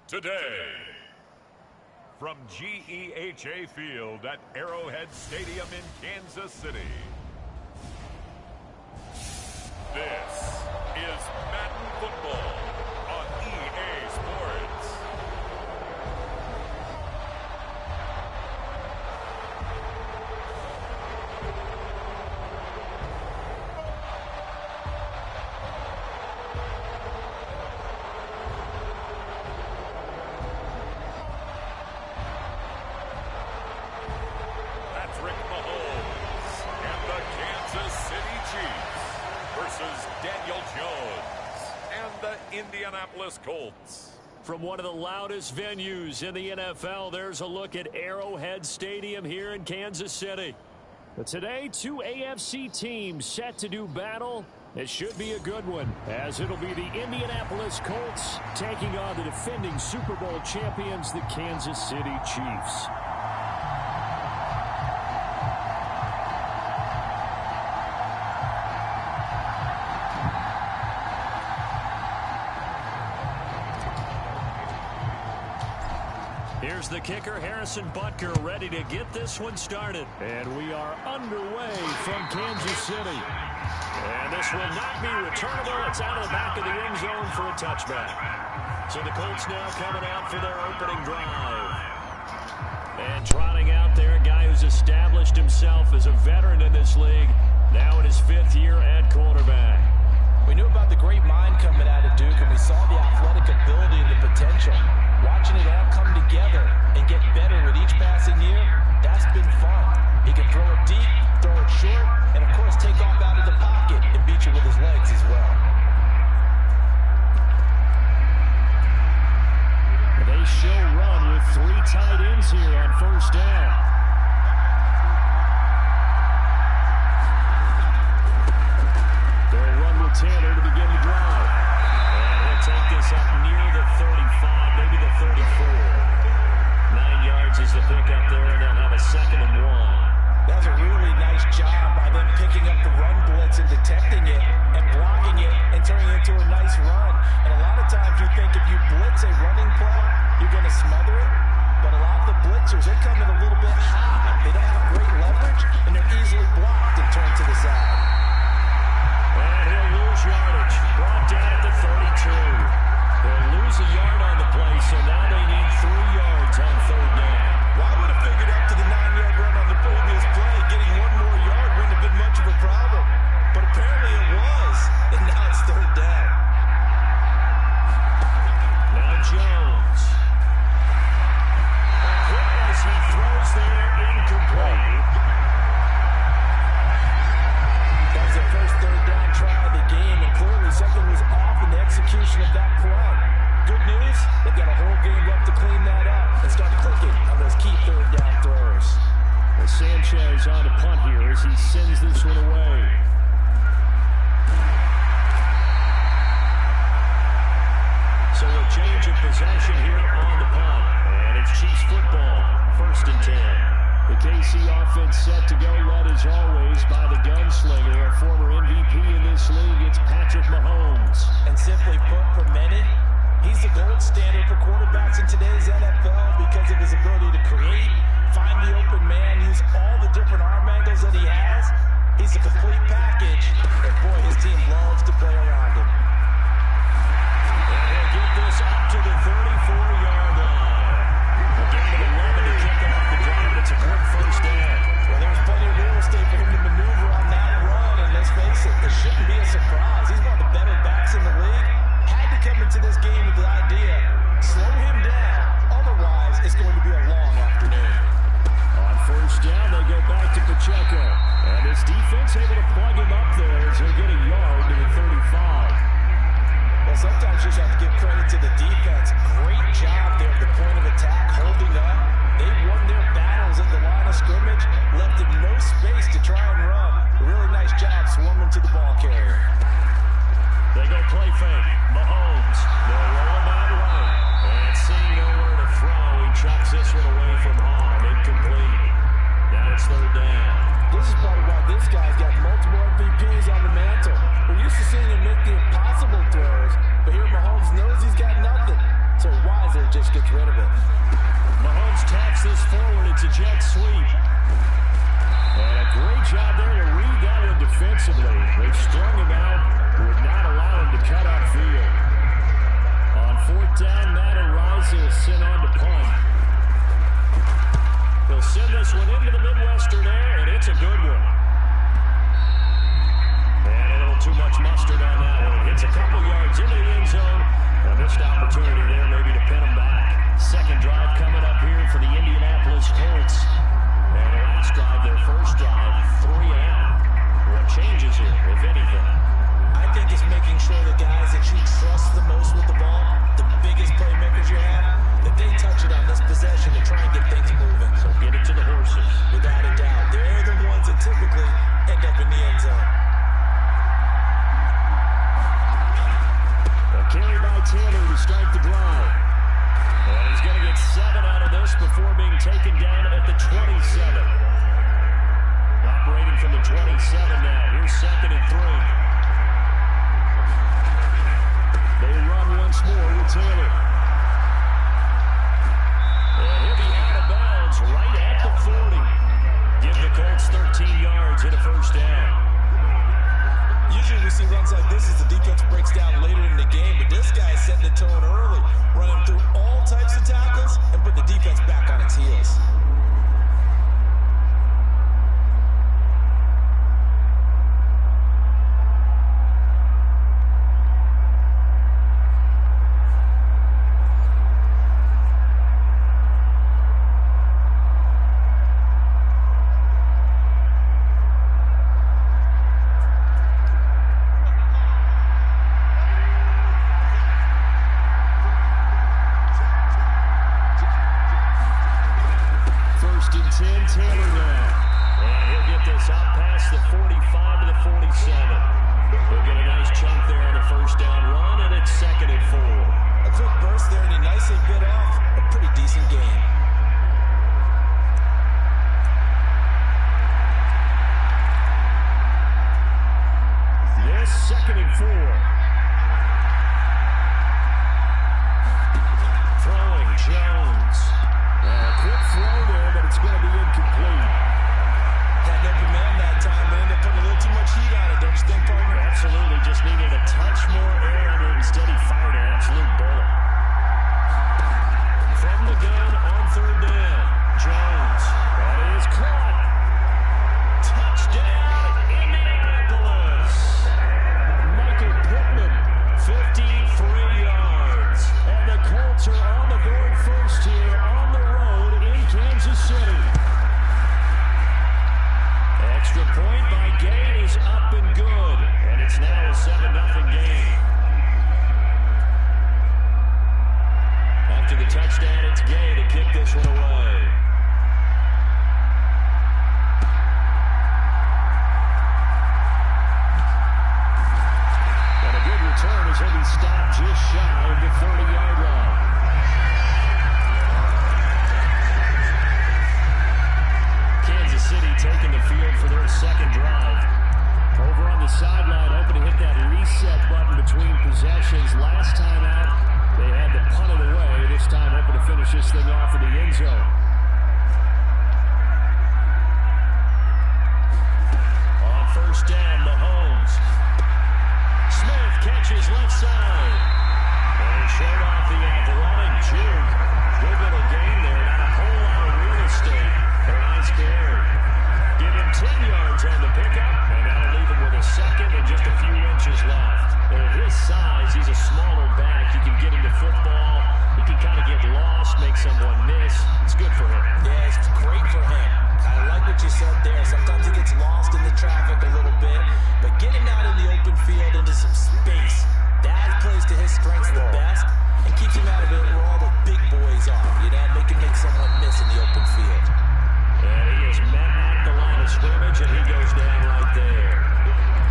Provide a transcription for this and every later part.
Today, from GEHA Field at Arrowhead Stadium in Kansas City, this is Madden Football on EA Sports. Daniel Jones and the Indianapolis Colts. From one of the loudest venues in the NFL, there's a look at Arrowhead Stadium here in Kansas City. But today, two AFC teams set to do battle. It should be a good one, as it'll be the Indianapolis Colts taking on the defending Super Bowl champions, the Kansas City Chiefs. Here's the kicker, Harrison Butker, ready to get this one started. And we are underway from Kansas City. And this will not be returnable. It's out of the back of the end zone for a touchback. So the Colts now coming out for their opening drive. And trotting out there, a guy who's established himself as a veteran in this league, now in his 5th year at quarterback. We knew about the great mind coming out of Duke, and we saw the athletic ability and the potential. Watching it all come together and get better with each passing year, that's been fun. He can throw it deep, throw it short, and of course take off out of the pocket and beat you with his legs as well. They show run with 3 tight ends here on first down. They'll run with Tanner to begin the drive. And he'll take this up near the 35, maybe the 34. 9 yards is the pickup there, and they'll have a 2nd and 1. That was a really nice job by them picking up the run blitz and detecting it and blocking it and turning it into a nice run. And a lot of times you think if you blitz a running play, you're going to smother it. But a lot of the blitzers, they come in a little bit high. They don't have great leverage, and they're easily blocked and turned to the side. And he'll lose yardage. Brought down at the 32. They'll lose a yard on the play, so now they need 3 yards on 3rd down. Well, I would have figured up to the 9-yard run on the previous play. Getting 1 more yard wouldn't have been much of a problem. But apparently it was, and now it's 3rd down. Now Jones. A hit as he throws there, incomplete. That was the first 3rd down try of the game, and clearly something was off in the execution of that play. Good news, they've got a whole game left to clean that up and start clicking on those key 3rd down throws. Well, Sanchez on to punt here as he sends this one away. So a change of possession here on the punt. And it's Chiefs football, 1st and 10. The KC offense set to go, led as always by the gunslinger, a former MVP in this league. It's Patrick Mahomes. And simply put, for many, he's the gold standard for quarterbacks in today's NFL because of his ability to create, find the open man, use all the different arm angles that he has. He's a complete package, and boy, his team loves to play around him. And he'll get this up to the 34-yard line. A gain of 11 to kick off the drive. It's a quick 1st down. Well, there's plenty of real estate for him to maneuver on that run, and let's face it, this shouldn't be a surprise. He's one of the better backs in the league. Had to come into this game with the idea, slow him down, otherwise it's going to be a long afternoon. On 1st down, they go back to Pacheco. And his defense able to plug him up there as he'll get a yard to the 35. Well, sometimes you just have to give credit to the defense. Great job there at the point of attack, holding up. They won their battles at the line of scrimmage, left him no space to try and run. A really nice job swarming to the ball carrier. They go play fake. Mahomes. They'll roll him out right. And seeing nowhere to throw, he chucks this one away from home. Incomplete. Now it's 3rd down. This is probably why this guy's got multiple MVPs on the mantle. We're used to seeing him make the impossible throws, but here Mahomes knows he's got nothing. So wiser just gets rid of it. Mahomes taps this forward. It's a jet sweep. And a great job there to read that one defensively. They strung him out, would not allow him to cut upfield. On fourth down, Matt Ariza will send on to punt. He'll send this one into the Midwestern air, and it's a good one. And a little too much mustard on that one. Hits a couple yards into the end zone. A missed opportunity there maybe to pin him back. Second drive coming up here for the Indianapolis Colts. And the last drive, their first drive, 3 and out. What changes here, if anything? I think it's making sure the guys that you trust the most with the ball, the biggest playmakers you have, that they touch it on this possession to try and get things moving. So get it to the horses. Without a doubt. They're the ones that typically end up in the end zone. A carry by Taylor to start the drive. And he's going to get 7 out of this before being taken down at the 27. Operating from the 27 now. Here's 2nd and 3. They run once more with Taylor. And he'll be out of bounds right at the 40. Give the Colts 13 yards and a first down. Usually we see runs like this as the defense breaks down later in the game, but this guy is setting the tone early, running through all types of tackles and putting the defense back on its heels. Taylor now. And he'll get this out past the 45 to the 47. He'll get a nice chunk there on the first down run, and it's 2nd and 4. A quick burst there, and he nicely bit off a pretty decent game. This 2nd and 4. Throwing Jones. A quick throw there, but it's going to be incomplete. Had no command that time, but ended up putting a little too much heat on it, don't you think, partner? Absolutely, just needed a touch more air under it. Instead, he fired an absolute bullet. From the gun on 3rd down, Jones. That is caught. Touchdown, Indianapolis. Michael Pittman, 53 yards. And the Colts are on the board first here on the road in Kansas City. Extra point by Gay is up and good. And it's now a 7-0 game. After the touchdown, it's Gay to kick this one away. And a good return as he'll be stopped just shy of the 30-yard line. Kansas City taking the field for their second drive. Over on the sideline, hoping to hit that reset button between possessions. Last time out, they had to punt it away. This time, hoping to finish this thing off in the end zone. On first down, Mahomes. Smith catches left side. And showed off the athletic juke. Good little gain there. Not a whole lot of real estate. A nice carry. Give him 10 yards on the pickup. And that'll leave him with a second and just a few inches left. And at his size, he's a smaller back. You can get him to football. He can kind of get lost, make someone miss. It's good for him. Yeah, it's great for him. I like what you said there. Sometimes he gets lost in the traffic a little bit. But getting out in the open field into some space, that plays to his strengths the best and keeps him out of it where all the big boys are. You know, make someone miss in the open field. And he is met at the line of scrimmage, and he goes down right there.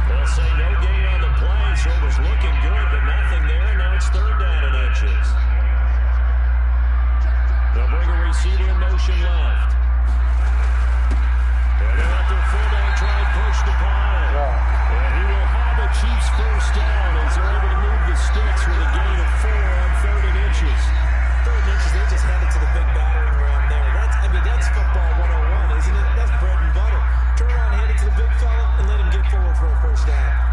They'll say no gain on the play, so it was looking good, but nothing there. Now it's 3rd down and inches. They'll bring a receiver in motion left. And they'll let their fullback try and push the pile. And he will have a Chiefs first down as they're able to move the sticks with a gain of 4 on 3rd and inches. 3rd and inches, they big fella and let him get forward for a first down.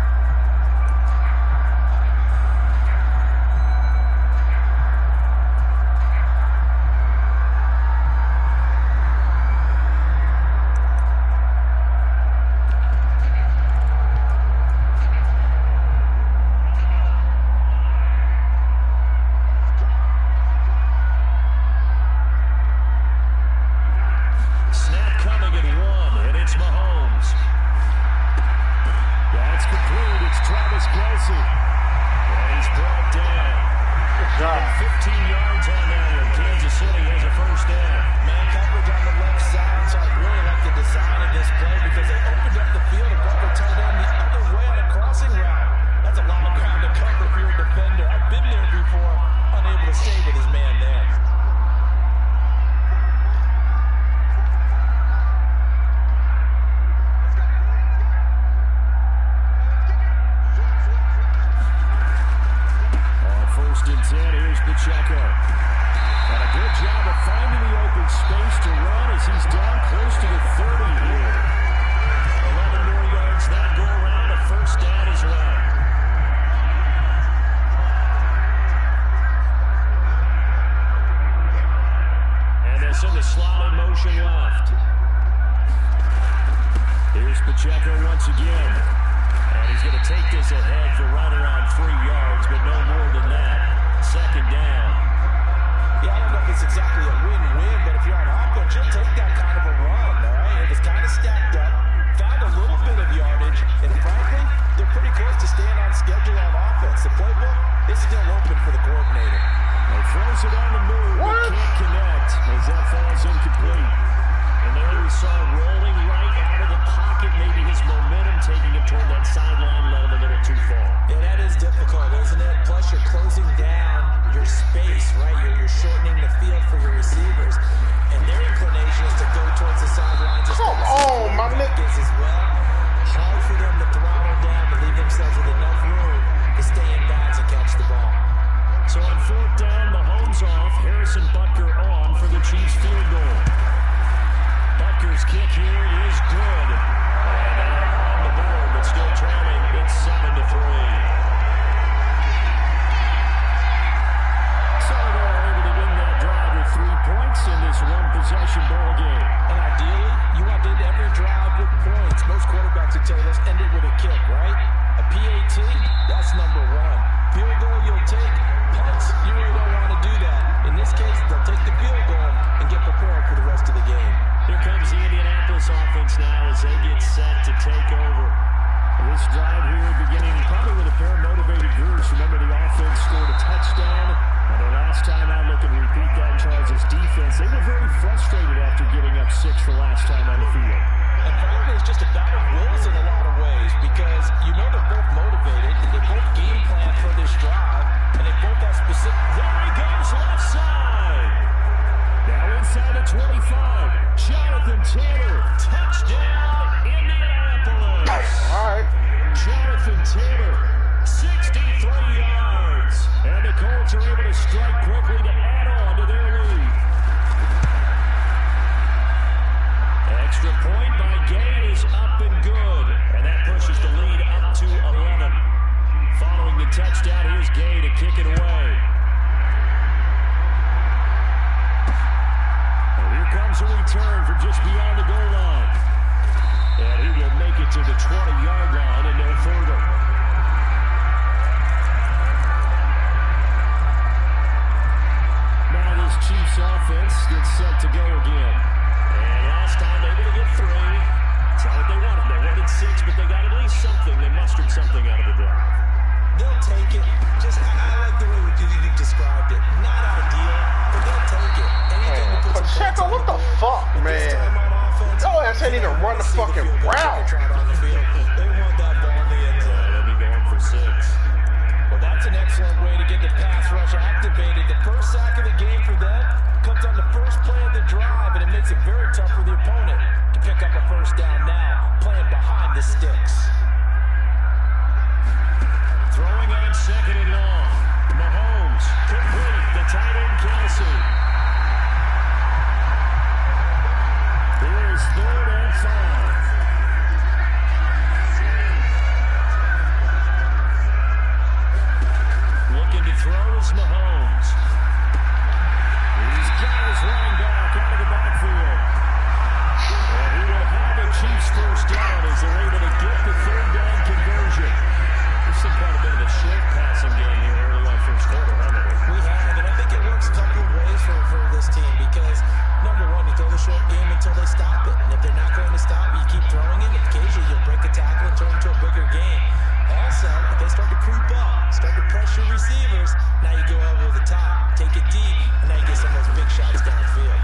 short game until they stop it. And if they're not going to stop it, you keep throwing it. Occasionally, you'll break a tackle and turn it into a bigger game. Also, if they start to creep up, start to pressure receivers, now you go over the top, take it deep, and now you get some of those big shots downfield.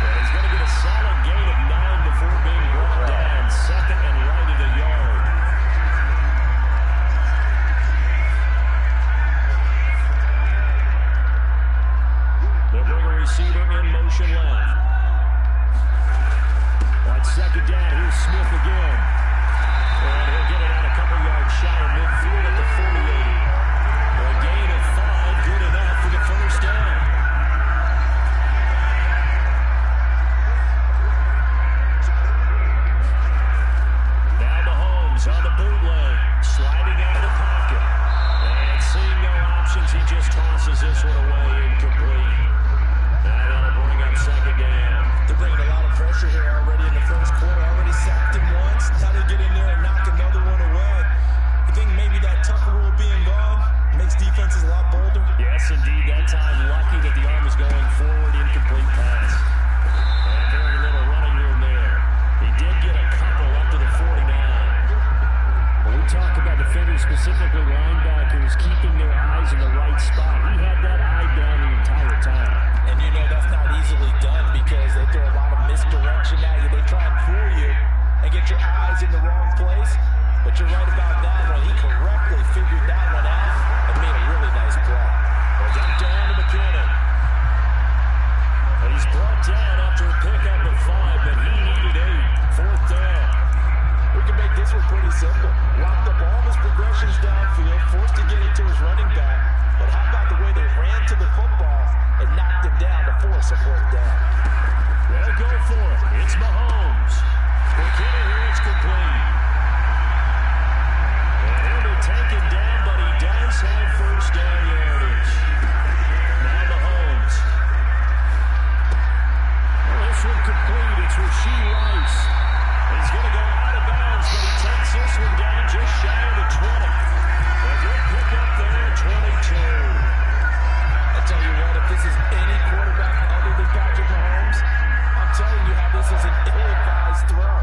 Well, he's going to get a solid gain of 9 before being brought down. Second and right at a yard. They'll bring a receiver in motion left. On second down, here's Smith again. And he'll get it out a couple yards shy of midfield at the 48. A gain of 5, good enough for the first down. Now Mahomes on the bootleg, sliding out of the pocket. And seeing no options, he just tosses this one away incomplete. Now that'll bring up second down. They're bringing a lot of pressure here already in the first quarter. Already sacked him once. Now they get in there and knock another one away. You think maybe that Tucker rule being gone makes defenses a lot bolder? Yes, indeed. That time, lucky that the arm was going forward, incomplete pass. And very little running room there. He did get a couple up to the 49. When we talk about defenders, specifically linebackers, keeping their eyes in the right spot, he had that eye down the entire time. And you know that's not easily done because they throw a lot of misdirection at you. They try and fool you and get your eyes in the wrong place. But you're right about that one. He correctly figured that one out and made a really nice play. Well, down to McKinnon. He's brought down after a pickup of 5, but he needed 8. Fourth down. We can make this one pretty simple. Locked up all of his progressions downfield, forced to get it to his running back. But how about the way they ran to the football and knocked him down to force a fourth down? They'll go for it. It's Mahomes. McKinnon here, it's complete. And he'll be taken down, but he does have first down yardage. Now Mahomes. Well, this one complete. It's Rashee Rice. He's going to go out of bounds, but he takes this one down just shy of the 20. A good pick up there at 22. I tell you what, if this is any quarterback other than Patrick Mahomes, I'm telling you how this is an ill-advised throw.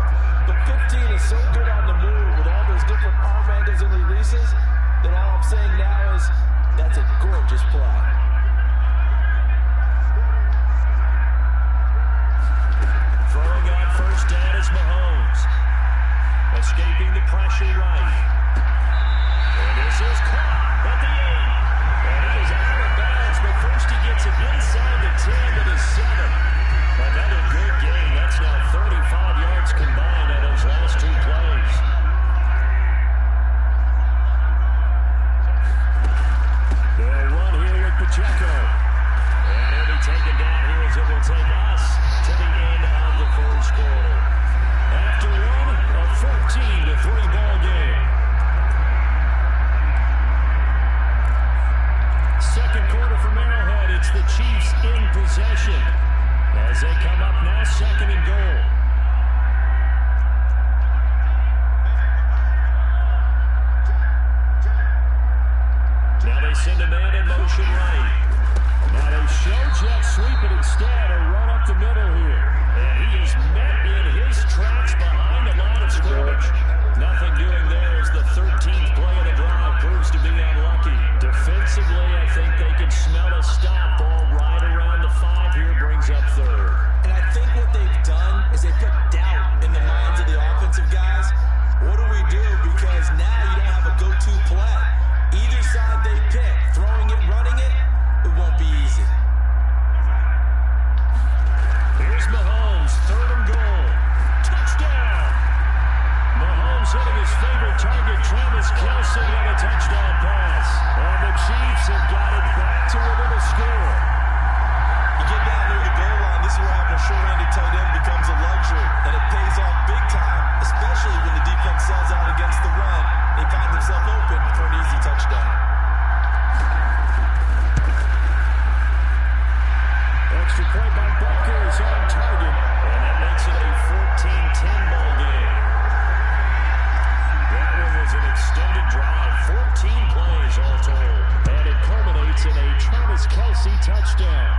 The 15 is so good on the move with all those different arm angles and releases that all I'm saying now is that's a gorgeous play. Throwing on first down is Mahomes. Escaping the pressure right. And this is caught at the 8. And he is out of bounds, but first he gets it inside the 10 to the 7. Another good gain. That's now 35 yards combined on those last 2 plays. They'll run here with Pacheco. And he'll be taken down here as it will take us to the end of the first quarter. After one, a 14-3 ball game. Second quarter from Arrowhead, it's the Chiefs in possession as they come up now, second and goal. Now they send a man in motion right. Now they show jet sweep it instead, a run up the middle here. And he is met in his tracks behind the line of scrimmage. Nothing doing there as the 13th play of the drive proves to be unlucky. Defensively, I think they can smell a stop. Ball right around the 5 here, brings up third. And I think what they've done is they put doubt in the minds of the offensive guys. What do we do? Because now you don't have a go-to play. Either side they pick, throwing it, running it, it won't be easy. Here's Mahomes, third and goal. Touchdown! Mahomes hitting his favorite target, Travis Kelce, on a touchdown pass. And the Chiefs have got it back to within a score. You get down near the goal line, this is where having a short-handed tight end becomes a luxury, and it pays off big time, especially when the defense sells out against the run. They find themselves open for an easy touchdown. Extra point by Butker is on target, and that makes it a 14-10 ball game. That one was an extended drive, 14 plays all told, and it culminates in a Travis Kelce touchdown.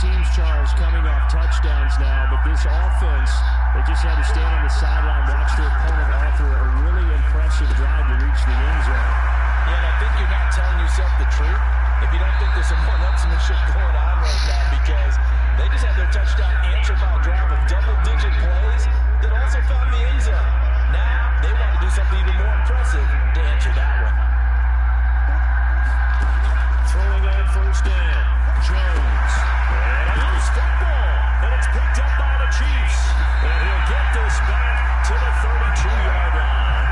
teams, Charles, coming off touchdowns now, but this offense, they just had to stand on the sideline, watch their opponent offer a really impressive drive to reach the end zone. Yeah, and I think you're not telling yourself the truth if you don't think there's some one-upsmanship going on right now, because they just had their touchdown answered by a drive of double-digit plays that also found the end zone. Now they want to do something even more impressive to answer that one. Throwing on first down, Jones. And a loose football. And it's picked up by the Chiefs. And he'll get this back to the 32-yard line.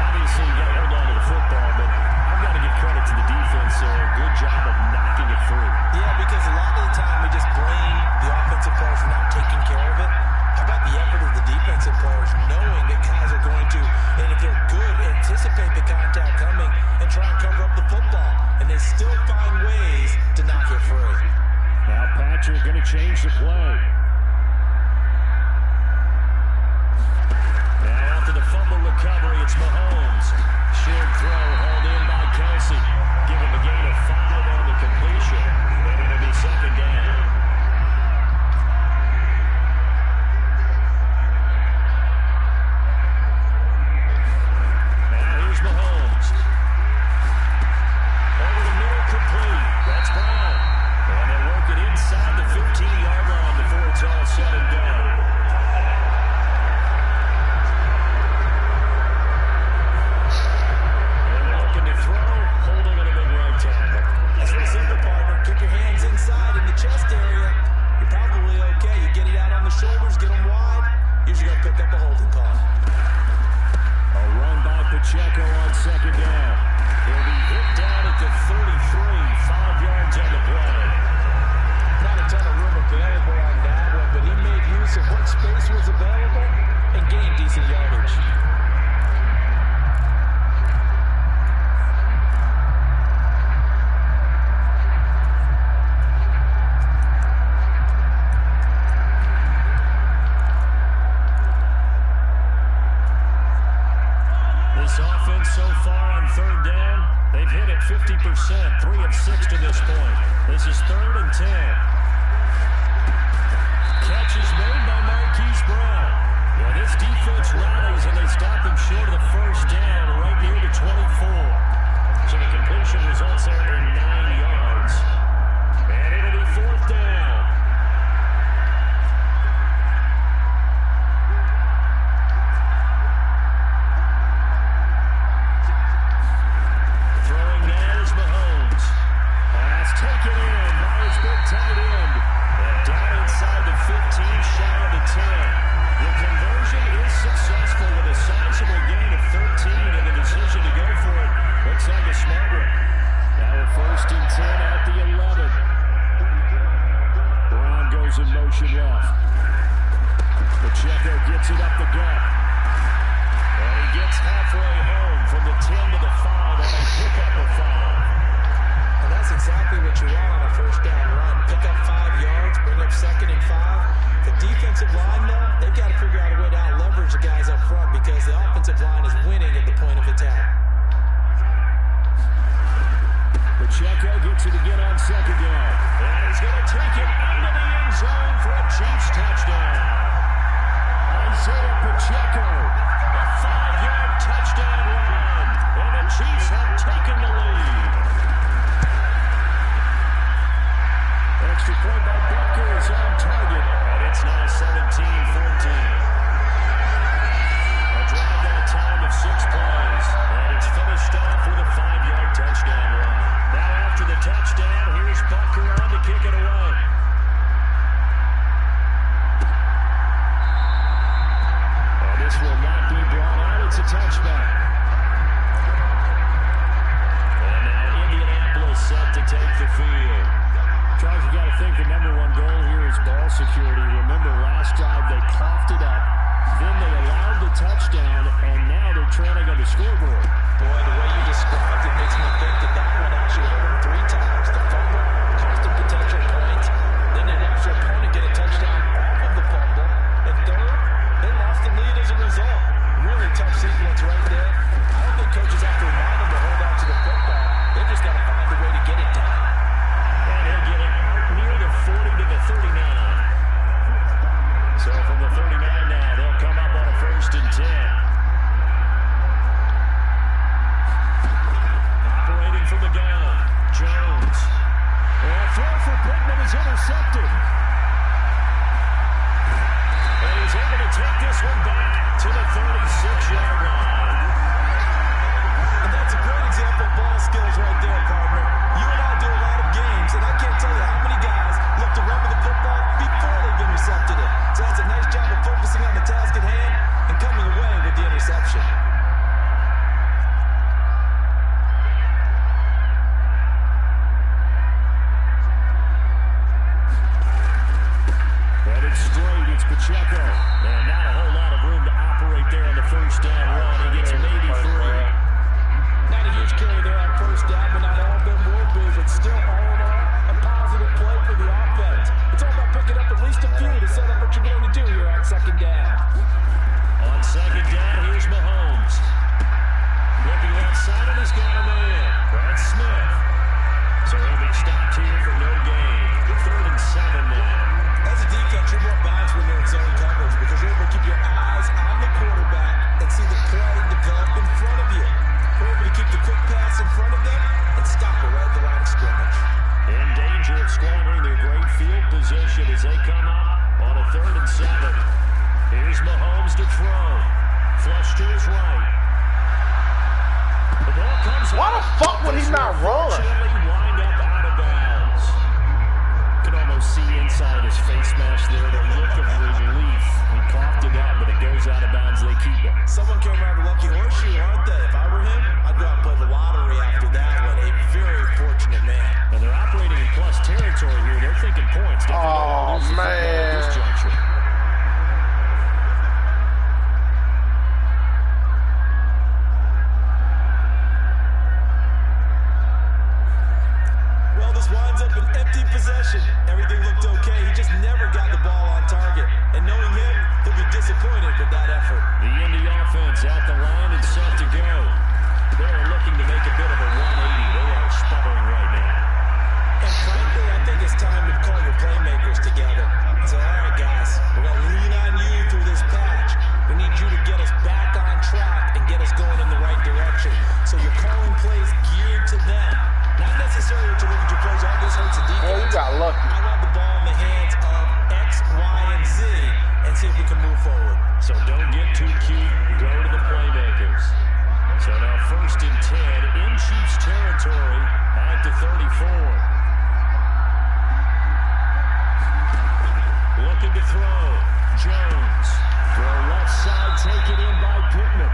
Obviously, you got to hold on to the football, but I've got to give credit to the defense there. Good job of knocking it free. Yeah, because a lot of the time we just blame the offensive players for not taking care of it. How about the effort of the defensive players knowing that guys are going to, and if they're good, anticipate the contact coming and try and cover up the football. And they still find ways to knock it free. Now Patrick going to change the play. Now after the fumble recovery, it's Mahomes. Short throw hauled in by Kelsey. Give him a gain of 5 on the completion. And it'll be second down. Mahomes. Over the middle, complete. That's Brown. And they work it inside the 15-yard line before it's all said and done. And they're looking to throw, holding on a big right tackle. That's the simple partner. Kick your hands inside in the chest area. You're probably okay. You get it out on the shoulders, get them wide. Usually going to pick up a holding call. A run by Pacheco on second down. He'll be hit down at the 33, 5 yards on the play. Not a ton of room available on that one, but he made use of what space was available and gained decent yardage. This offense so far on third down, they've hit it 50%, 3 of 6 to this point. This is 3rd and 10. Catch is made by Marquise Brown. Well, this defense rallies and they stop him short of the first down, right near the 24. So the completion results there in 9 yards. And it'll be 4th down. Taken in by his big tight end. And down inside the 15, shy of the 10. The conversion is successful with a sizable gain of 13, and the decision to go for it looks like a smart one. Now a 1st and 10 at the 11. Brown goes in motion left. Pacheco gets it up the gut. And he gets halfway home from the 10 to the 5 on a pickup of 5. And that's exactly what you want on a first down run. Pick up 5 yards, bring up 2nd and 5. The defensive line, though, they've got to figure out a way to out-leverage the guys up front because the offensive line is winning at the point of attack. Pacheco gets it again on second down. And he's going to take it into the end zone for a Chiefs touchdown. Isaiah Pacheco, a 5-yard touchdown run. And the Chiefs have taken the lead. Extra point by Butker is on target, and it's now 17-14. A drive that time of 6 plays, and it's finished off with a 5-yard touchdown run. Now after the touchdown, here's Butker on to kick it away. And this will not be brought out. It's a touchback. And now Indianapolis set to take the field. Charles, you got to think the #1 goal here is ball security. Remember, last drive they coughed it up, then they allowed the touchdown, and now they're trailing on the scoreboard. Boy, the way you described it makes me think that that one actually hurt them 3 times. The fumble cost them potential points. Then an extra opponent get a touchdown off of the fumble. And third, they lost the lead as a result. Really tough sequence right there. I don't think coaches have to remind them to hold on to the football. They've just got to find a way to get it done. And he'll take this one back to the 36-yard line. And that's a great example of ball skills right there, partner. You and I do a lot of games, and I can't tell you how many guys look to run with the football before they've intercepted it. So that's a nice job of focusing on the task at hand and coming away with the interception. Headed straight, it's Pacheco. And not a whole lot of room to operate there on the first down run. He gets maybe 3. Not a huge carry there on first down, but not all of them will be. But still, all in all, a positive play for the offense. It's all about picking up at least a few to set up what you're going to do here on second down. On second down, here's Mahomes. Looking outside, and he's got a man. That's Smith. So he'll be stopped here for no gain. 3rd and 7 now. As a defense, you're more balanced when you're in zone coverage because you're able to keep your eyes on the quarterback and see the play develop in front of you. We're able to keep the quick pass in front of them and stop it right at the line of scrimmage. In danger of squandering their great field position as they come up on a 3rd and 7. Here's Mahomes to throw. Flush to his right. The ball comes Why the fuck would he not run? Wind up out of bounds. Can almost see inside his face mask there the look of relief. He coughed it up, but it goes out of bounds. They keep it. Someone came around a lucky horseshoe, aren't they? If I were him, I'd go out and play the lottery after that one. A very fortunate man. And they're operating in plus territory here. They're thinking points. Oh, man. This juncture. Well, this winds up an empty possession. Everything looked okay. He just never got the ball on target. And knowing him, he'll be disappointed with that effort. The Indy offense at the line and set to go. They're looking to make a bit of a 180. They are sputtering right now. And frankly, I think it's time to call your playmakers together. Say, all right, guys, we're going to lean on you through this patch. We need you to get us back on track and get us going in the right direction. So you're calling plays geared to them. Not necessarily what you're looking to plays. All this hurts the defense. Oh, you got lucky. I want the ball in the hands of X, Y, and Z and see if we can move forward. So don't get too cute. Go to the playmakers. So now 1st and 10 in Chiefs territory at the 34. Looking to throw. Jones. Throw left side, taken in by Pittman.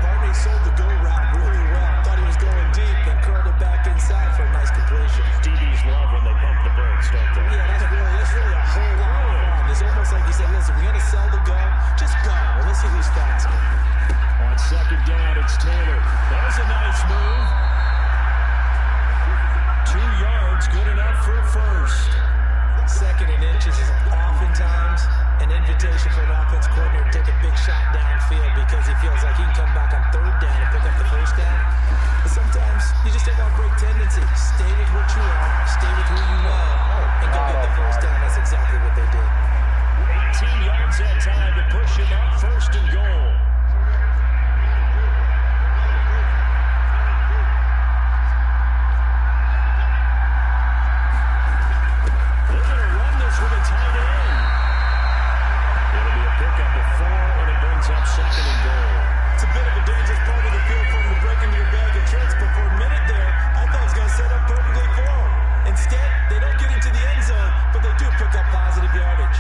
Barney sold the go route really well. Thought he was going deep and curled it back inside for a nice completion. DBs love when they pump the brakes, don't they? Yeah, that's really a whole lot of fun. It's almost like you said, listen, we're going to sell the go. Just go. Well, let's see who's faster. On second down, it's Taylor. There's a nice move. 2 yards, good enough for a first. 2nd and inches is oftentimes an invitation for an offense coordinator to take a big shot downfield because he feels like he can come back on 3rd down and pick up the first down. But sometimes you just don't want to break tendency. Stay with what you are, stay with who you know, and go get the first down. That's exactly what they did. 18 yards that time to push him up 1st and goal. They're going to run this with a tight end. It'll be a pickup of 4, and it brings up 2nd and goal. It's a bit of a dangerous part of the field for him to break into your bag of tricks, but for a minute there, I thought it was going to set up perfectly for him. Instead, they don't get into the end zone, but they do pick up positive yardage.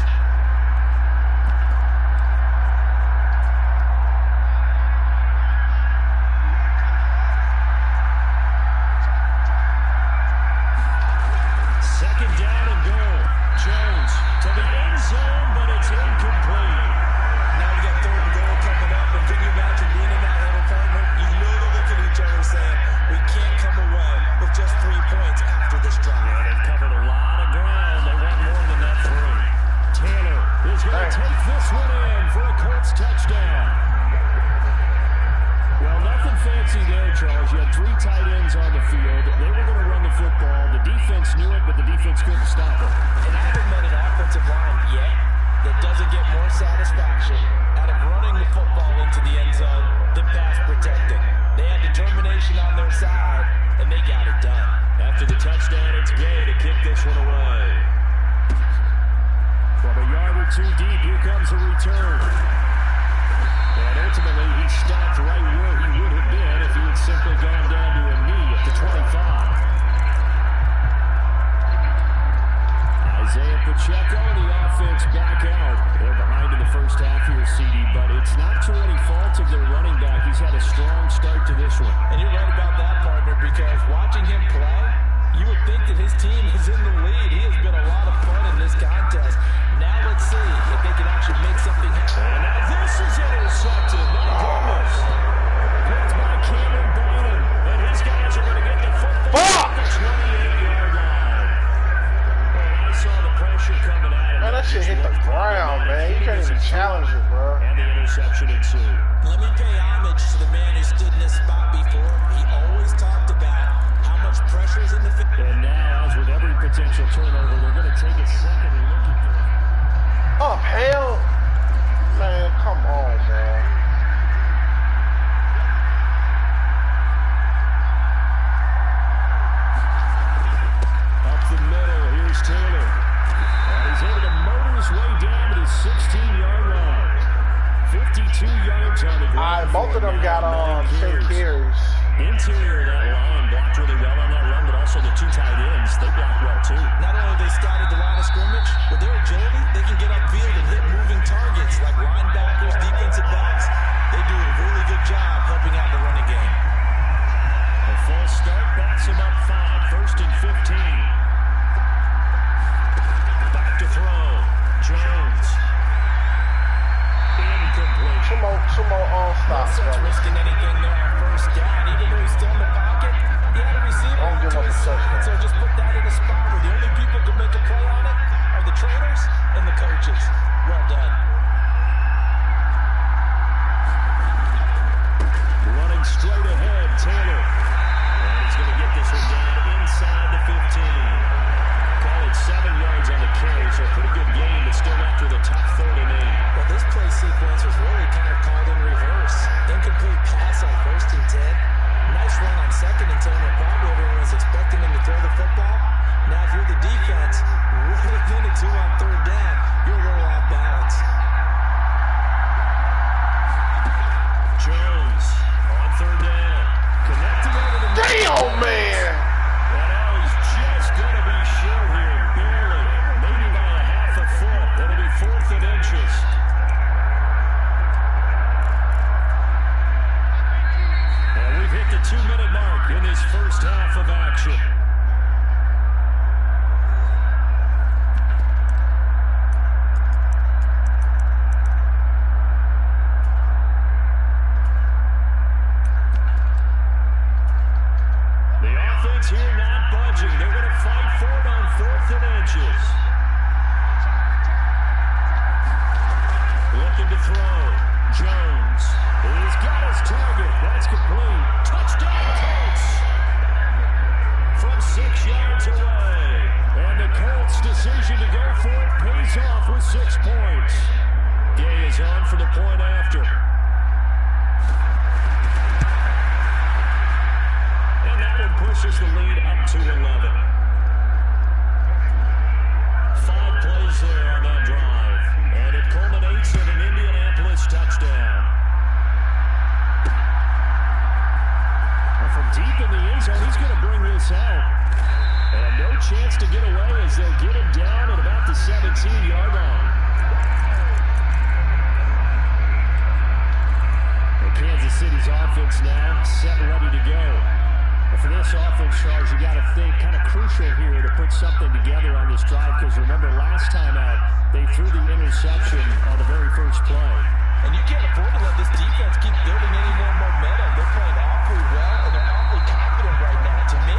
Second down and goal. Jones to the end zone, but it's incomplete. Now we got 3rd and goal coming up, and can you imagine being in that huddle, partner? You know they're looking at each other saying, we can't come away with just 3 points after this drive. Yeah, they've covered a lot of ground. They want more than that 3. Taylor is going to take this one in for a Colts touchdown. Well, nothing fancy there, Charles. You had 3 tight ends on the field. They were going to run the football. The defense knew it, but the defense couldn't stop it. And I haven't met an offensive line yet that doesn't get more satisfaction out of running the football into the end zone than pass protecting. They had determination on their side, and they got it done. After the touchdown, it's Gay to kick this one away. From a yard or two deep, here comes a return. And ultimately, he stopped right where he would have been if he had simply gone down to a knee at the 25. Isaiah Pacheco and the offense back out. They're behind in the first half here, CD, but it's not to any fault of their running back. He's had a strong start to this one. And you're right about that, partner, because watching him play, you would think that his team is in the lead. He has been a lot of fun in this contest. Now let's see if they can actually make something happen. And now this is intercepted. My goodness. Picked by Cameron Bynum. And his guys are going to get the football at the 28-yard line. And I saw the pressure coming at him. Man, that shit hit the ground, man. You can't even challenge it, bro. And the interception ensued. Let me pay homage to the man who stood in this spot before. He always talked about how much pressure is in the field. And now, as with every potential turnover, they're going to take a second look at this. Oh, hell. Man, come on, man. Up the middle, here's Taylor. And he's able to motor his way down to the 16-yard line. 52 yards on the ground. All right, both of them got 10 carries. Interior of that line blocked really well on that run, but also the two tight ends, they blocked well too. Not only have they scouted the line of scrimmage, with their agility, they can get upfield and hit moving targets like linebackers, defensive backs. They do a really good job helping out the running game. A full start backs him up 5, first and 15. Back to throw. Jones. Incomplete. Some more all-stops, Not bro. risking anything there on first down, even though he's still in the pocket. He had a receiver Don't out give to up his a side, touchdown. so just put that in a spot where the only people who can make a play on it are the trainers and the coaches. Well done. Running straight ahead, Taylor. And he's going to get this one down inside the 15. Call it 7 yards on the carry, so a pretty good game, but still after the top third and 8. Well, this play sequence was really kind of called in reverse. Incomplete pass on first and 10. Nice run on second and 10 when probably everyone was expecting him to throw the football. Now, if you're the defense, really into 2 on third down, you're a little off balance. Jones on third down. Connecting over the Damn, man. And now he's just going to be short here, barely. Maybe by a half a foot. It'll be 4th and inches. And we've hit the 2-minute mark in this first half of action. The offense here not budging. They're going to fight for it on 4th and inches. Looking to throw. Jones. He's got his target. That's complete. Touchdown, Colts. From 6 yards away. And the Colts' decision to go for it pays off with 6 points. Gay is on for the point after. And that one pushes the lead up to 11. 5 plays there on that drive. And it culminates in an Indianapolis touchdown. And from deep in the end zone, he's going to bring this out. And no chance to get away as they'll get him down at about the 17-yard line. And Kansas City's offense now set and ready to go. For this offense, Charles, you got to think kind of crucial here to put something together on this drive, because remember last time out, they threw the interception on the very first play. And you can't afford to let this defense keep building any more momentum. They're playing awfully well, and they're awfully confident right now. To me,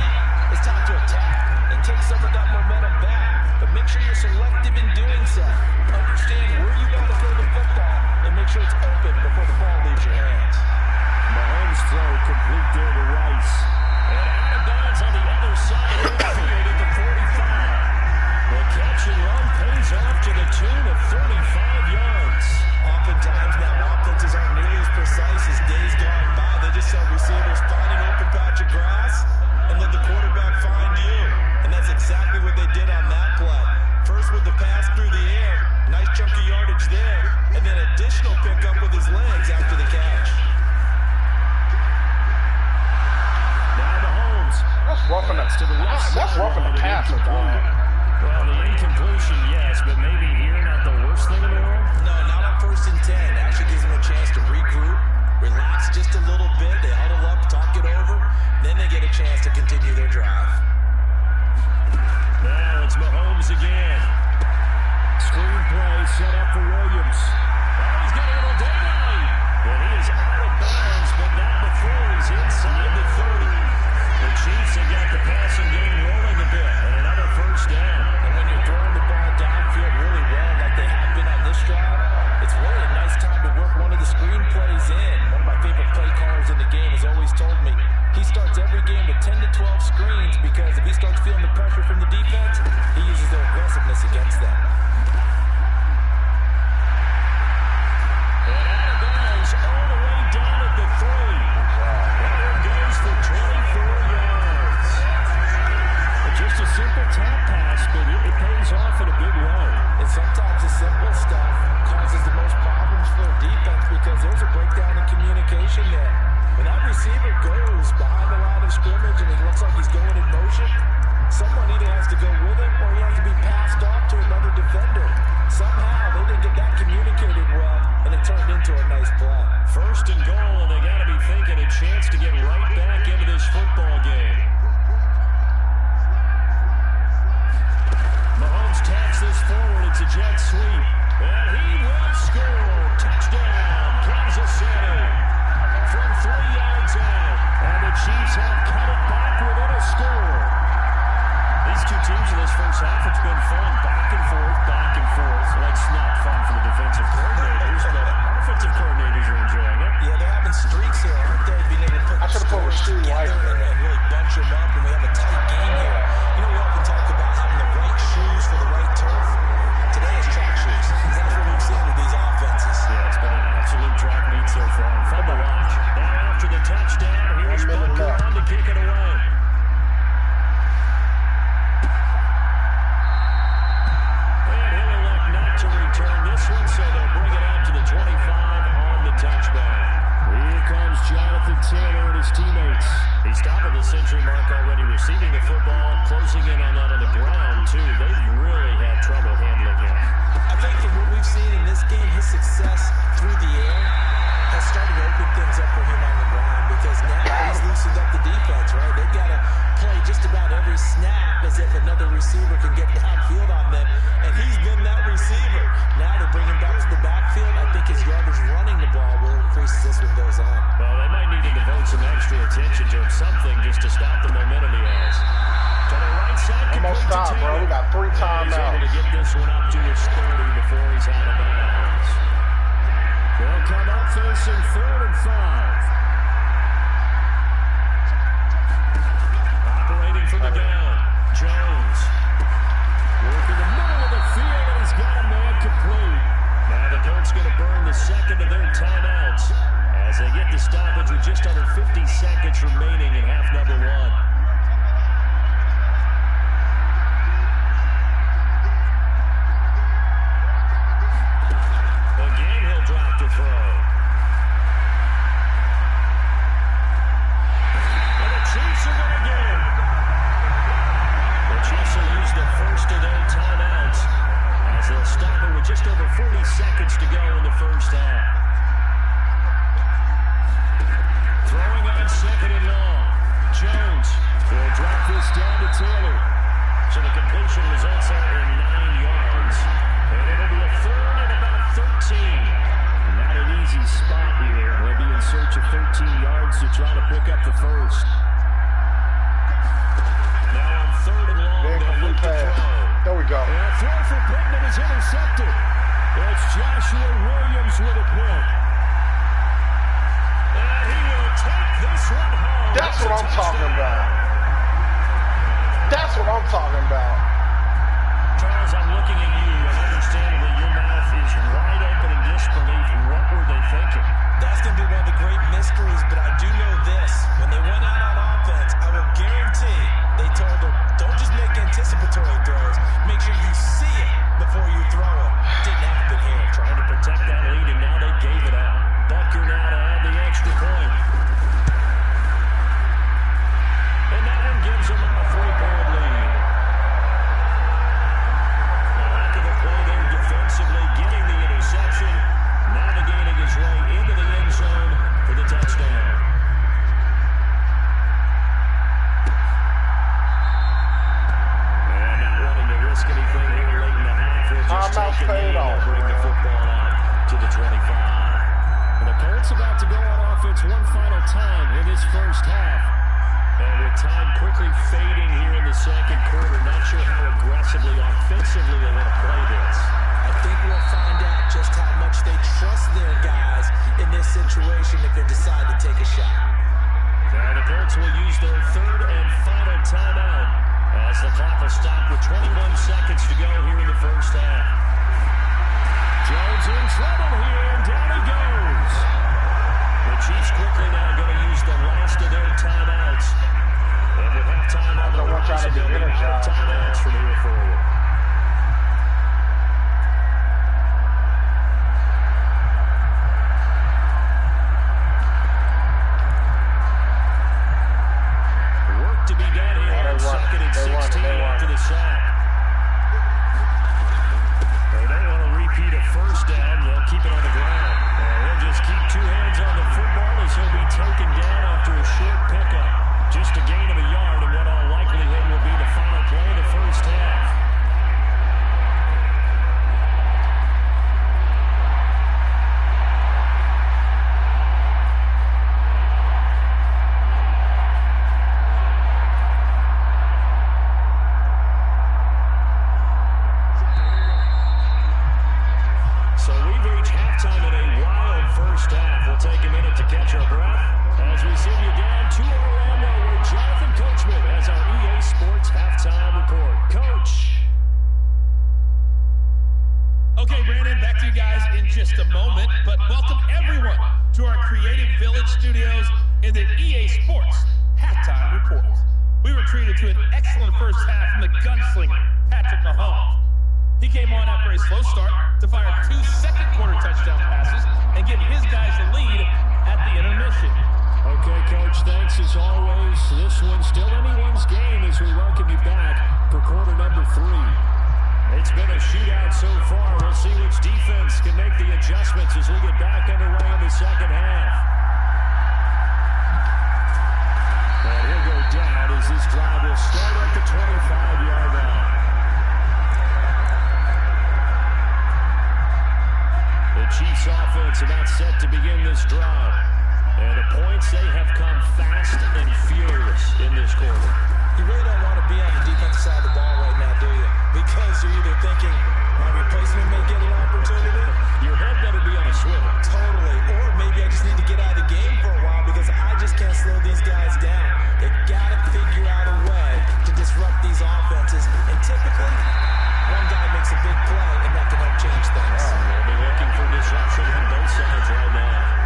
it's time to attack and take some of that momentum back. But make sure you're selective in doing so. Understand where you got to throw the football, and make sure it's open before the ball leaves your hands. Mahomes throw complete there to Rice. And out of bounds on the other side of the field at the 45. The catch and run pays off to the tune of 35 yards. Oftentimes now offenses aren't nearly as precise as days gone by. They just have receivers find an open patch of grass and let the quarterback find you. And that's exactly what they did on that play. First with the pass through the air, Roughing That's to the left that's roughing the sideline, passer, dog. Well, the incompletion, yes, but maybe here not the worst thing in the world? No, not on 1st and 10. It actually gives them a chance to regroup, relax just a little bit. They huddle up, talk it over. Then they get a chance to continue their drive. Now it's Mahomes again. Screen play set up for Williams. Oh, he's got a little daylight. And he is out of bounds, but not before he's inside the 30. The Chiefs have got the passing game rolling a bit, and another first down. And when you're throwing the ball downfield really well like they have been on this drive, it's really a nice time to work one of the screen plays in. One of my favorite play callers in the game has always told me he starts every game with 10 to 12 screens because if he starts feeling the pressure from the defense, he uses their aggressiveness against them. And out of bounds all the way down at the 3. And there goes for 24 yards. Just a simple tap pass, but it pays off in a big way. And sometimes the simple stuff causes the most problems for a defense because there's a breakdown in communication there. When that receiver goes behind the line of scrimmage and it looks like he's going in motion, someone either has to go with him or he has to be passed off to another defender. Somehow they didn't get that communicated well, and it turned into a nice play. 1st and goal, and they got to be thinking a chance to get right back into this football game. Mahomes taps this forward. It's a jet sweep. And he will score. Touchdown, Kansas City. From 3 yards out. And the Chiefs have cut it back within a score. These two teams in this first half, it's been fun. Back and forth, back and forth. Well, it's not fun for the defensive coordinators, but offensive coordinators are enjoying it. Yeah, they're having streaks here, aren't they? Being able to put I should have put scores Rasheed White together there. and really bunch them up, and we have a tight game here. You know, we often talk about having the right shoes for the right turf. Today is track shoes. That's what we've seen with these offenses. Yeah, it's been an absolute track meet so far. Fun to watch. Now after the touchdown, here's 1 minute Butker left. on to kick it away. And he'll elect not to return this one, so they'll bring it out to the 25 on the touchback. Here comes Jonathan Taylor and his teammates. He's stopping the century mark already, receiving the football, closing in on that on the ground, too. They've really had trouble handling him. I think from what we've seen in this game, his success through the air has started to open things up for him on the ground because now he's loosened up the defense, right? They've got to play just about every snap as if another receiver can get downfield on them, and he's been that receiver. Now to bring him back to the backfield, I think his yardage running the ball will increase as this one goes on. Well, they might need to devote some extra attention to him, something just to stop the momentum he has. To the right side, Almost complete to stopped, bro. Taylor. We got 3 He's able timeouts. to get this one up to his 30 before he's out of bounds. They'll come up facing 3rd and 5. Operating from the gun, Jones. Working the middle of the field, and he's got a man complete. Now the Colts going to burn the second of their timeouts as they get the stoppage with just under 50 seconds remaining in half number 1. Again, he'll drop to throw. And the Chiefs are going to get him. The Chiefs will use the first of their timeouts as they'll stop it with just over 40 seconds to go in the first half. Throwing on 2nd and long. Jones will drop this down to Taylor. So the completion results are in 9 yards. And it'll be a 3rd and about 13. Not an easy spot here. They'll be in search of 13 yards to try to pick up the first. Now on 3rd and long, they'll look to throw. There we go. And a throw for Pittman is intercepted. It's Joshua Williams with a pick. And he will take this one home. That's what I'm talking about. That's what I'm talking about. Charles, I'm looking at you, and understandably your mouth is wide open in disbelief. What were they thinking? That's going to be one of the great mysteries, but I do know this. When they went out on offense, I will guarantee they told them, don't just make anticipatory throws. Make sure you see it before you throw it. Didn't happen here. Trying to protect that lead, and now they gave it up. Butker now to add the extra point. And that one gives them about to go on offense one final time in this first half. And with time quickly fading here in the second quarter, not sure how aggressively, offensively they want to play this. I think we'll find out just how much they trust their guys in this situation if they decide to take a shot. And the Colts will use their third and final timeout as the clock will stop with 21 seconds to go here in the first half. Jones in trouble here, and down he goes. The Chiefs quickly now going to use the last of their timeouts. And with halftime on the horizon, they'll be out of timeouts from here forward. Work to be done here on 2nd and 16 after the sack. They don't want to repeat a first down. They'll keep it on the ground. And he'll just keep two hands on the football as he'll be taken down after a short pickup. Just a gain of a yard, and what all likelihood will be the final play of the first half. So we've reached halftime in a wild first half. We'll take a minute to catch our breath as we send you down to Orlando where Jonathan Coachman has our EA Sports halftime report. Coach. Okay, Brandon, back to you guys in just a moment, but welcome everyone to our Creative Village studios in the EA Sports halftime report. We were treated to an excellent first half from the gunslinger, Patrick Mahomes. He came on after a slow start to fire 2 second-quarter touchdown passes and give his guys the lead at the intermission. Okay, Coach, thanks as always. This one's still anyone's game as we welcome you back for quarter number 3. It's been a shootout so far. We'll see which defense can make the adjustments as we get back underway in the second half. And he'll go down as this drive will start at the 25-yard line. The Chiefs offense about set to begin this drive. And the points, they have come fast and furious in this quarter. You really don't want to be on the defensive side of the ball right now, do you? Because you're either thinking, my replacement may get an opportunity. Your head better be on a swivel. Totally. Or maybe I just need to get out of the game for a while because I just can't slow these guys down. They got to figure out a way to disrupt these offenses. And typically, one guy makes a big play, and that can help change things. They'll be looking for disruption on both sides right now.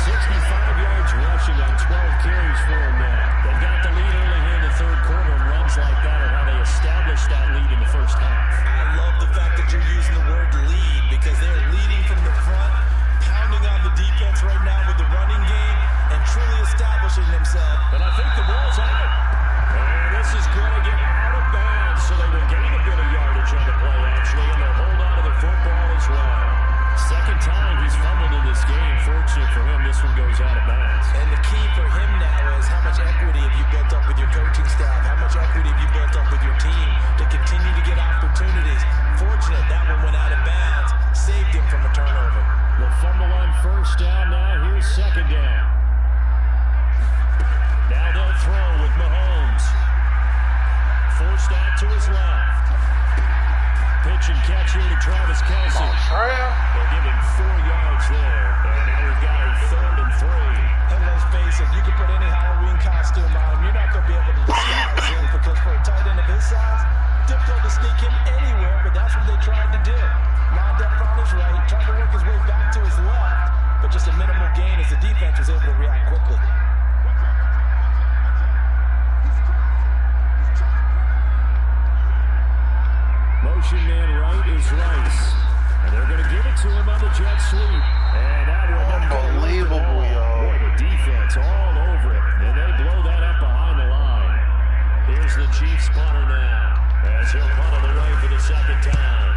65 yards rushing on 12 carries for him now. They've got the lead early here in the third quarter, and runs like that are how they established that lead in the first half. I love the fact that you're using the word lead because they're leading from the front, pounding on the defense right now with the running game, and truly establishing themselves. But I think the ball's out. And this is going to get out of bounds, so they will gain a bit of yardage on the play, actually, and they'll hold on to the football as well. Second time he's fumbled in this game. Fortunate for him, this one goes out of bounds. And the key for him now is how much equity have you built up with your coaching staff? How much equity have you built up with your team to continue to get opportunities? Fortunate that one went out of bounds, saved him from a turnover. The fumble on first down. Now here's second down. Now they'll throw with Mahomes. Forced out to his left. Pitch and catch here to Travis Kelce. They'll give him 4 yards there. And now we've got a 3rd and 3. And let's face it, you can put any Halloween costume on him. You're not going to be able to disguise him because for a tight end of his size, difficult to sneak him anywhere, but that's what they tried to do. Lined up on his right, tried to work his way back to his left, but just a minimal gain as the defense was able to react quickly. Motion man right is Rice. And they're going to give it to him on the jet sweep. And that will Unbelievable, yo. Boy, the defense all over it. And they blow that up behind the line. Here's the Chiefs punter now as he'll punt it away for the second time.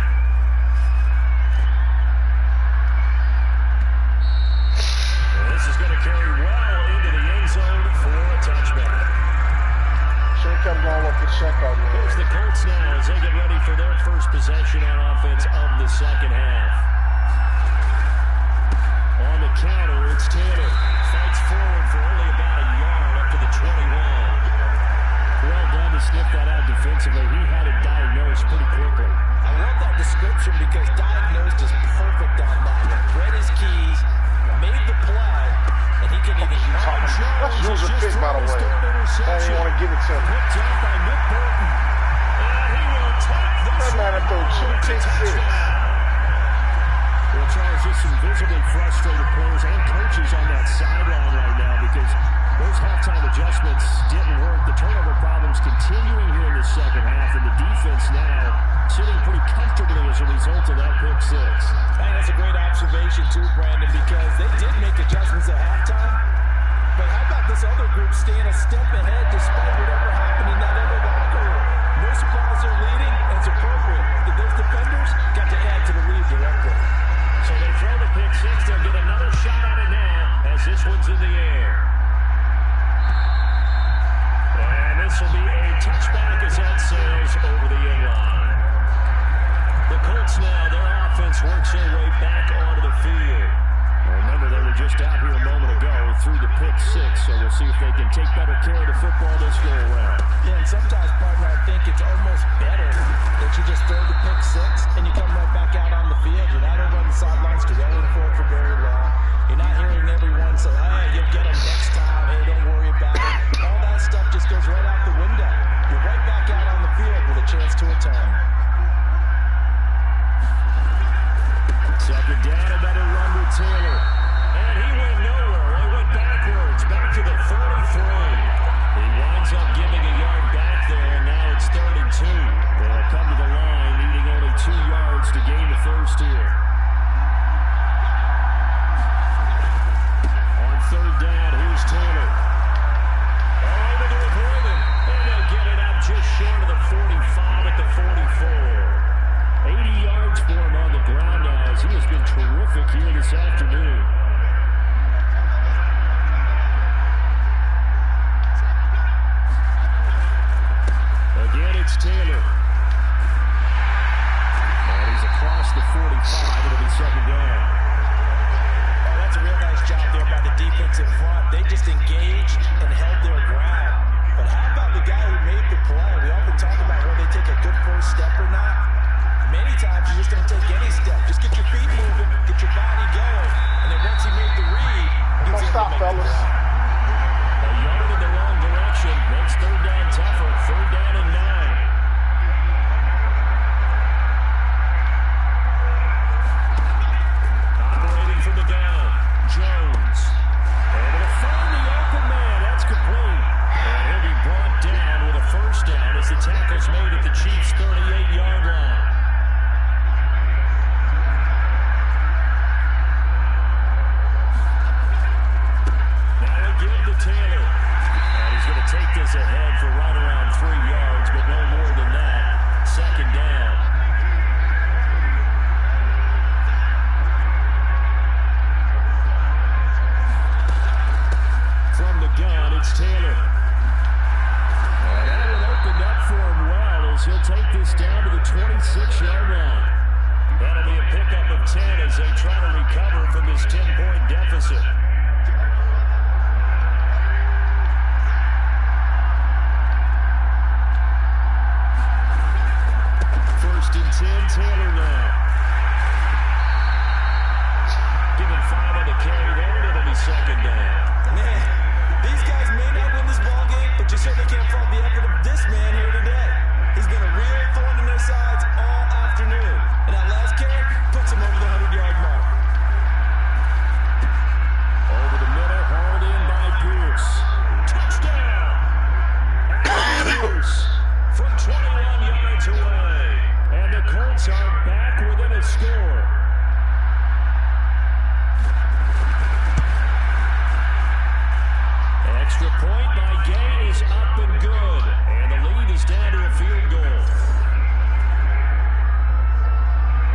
And this is going to carry well into the end zone for a touchback. Should have kept going with Pacheco, man. Here's the Colts now as they get ready for their first possession on offense of the second half. On the counter, it's taken defensively, he had it diagnosed pretty quickly. I love that description because diagnosed is perfect on that one. Read his keys, made the play, and he can even Let's use a pick, by the way. I didn't want to give it to him. Picked off by Nick Burton. And he will take this That man threw 2 pick six. Well, Charles, just some visibly frustrated players and coaches on that sideline right now because those halftime adjustments didn't work. The turnover problems continuing here in the second half, and the defense now sitting pretty comfortably as a result of that pick six. I think that's a great observation too, Brandon, because they did make adjustments at halftime. But how about this other group staying a step ahead despite whatever happened in that other locker room? No surprise they're leading, and it's appropriate that those defenders got to add to the lead directly. So they throw the pick six. They'll get another shot at it now as this one's in the air. And this will be a touchback as that sails over the end line. The Colts now, their offense works their way back onto the field. Remember, they were just out here a moment ago through the pick six, so we'll see if they can take better care of the football this go-around. Yeah, and sometimes, partner, I think it's almost better that you just throw the pick six and you come right back out on the field. You're not over on the sidelines dwelling for it for very long. You're not hearing everyone say, hey, you'll get them next time. Hey, don't worry about it. All that stuff just goes right out the window. You're right back out on the field with a chance to atone. Second down, another run with Taylor. And he went nowhere. They went backwards, back to the 33. He winds up giving a yard back there, and now it's 3rd and 2. They'll come to the line, needing only 2 yards to gain the first here. On 3rd down, here's Taylor. Able to avoid him, and they'll get it out just short of the 45 at the 44. 80 yards for him on the ground now as he has been terrific here this afternoon. Again, it's Taylor. And he's across the 45. It'll be 2nd down. Oh, that's a real nice job there by the defensive front. They just engaged and held their ground. But how about the guy who made the play? We often talk about whether they take a good first step or not. Many times you just don't take any step. Just get your feet moving, get your body going, and then once he made the read, Don't stop, fellas. A yard in the wrong direction makes 3rd down tougher. 3rd down and 9. Operating from the gun, Jones. Able to find the open man. That's complete. And he'll be brought down with a 1st down as the tackle's made at the Chiefs' 38-yard line. Taylor. And he's going to take this ahead for right around 3 yards, but no more than that. 2nd down. From the gun, it's Taylor. And that will open up for him well as he'll take this down to the 26-yard line. That'll be a pickup of 10 as they try to recover from this 10-point deficit. 1st and 10, Taylor now. Given 5 on the carry there, it'll be 2nd down. Man, these guys may not win this ball game, but you certainly can't fault the effort of this man here today. He's been a real thorn in their sides all afternoon. And that last carry puts him over the 100-yard mark. Over the middle, hauled in by Pierce. Touchdown! Pierce from 21 yards away. And the Colts are back within a score. Extra point by Gay is up and good. And the lead is down to a field goal.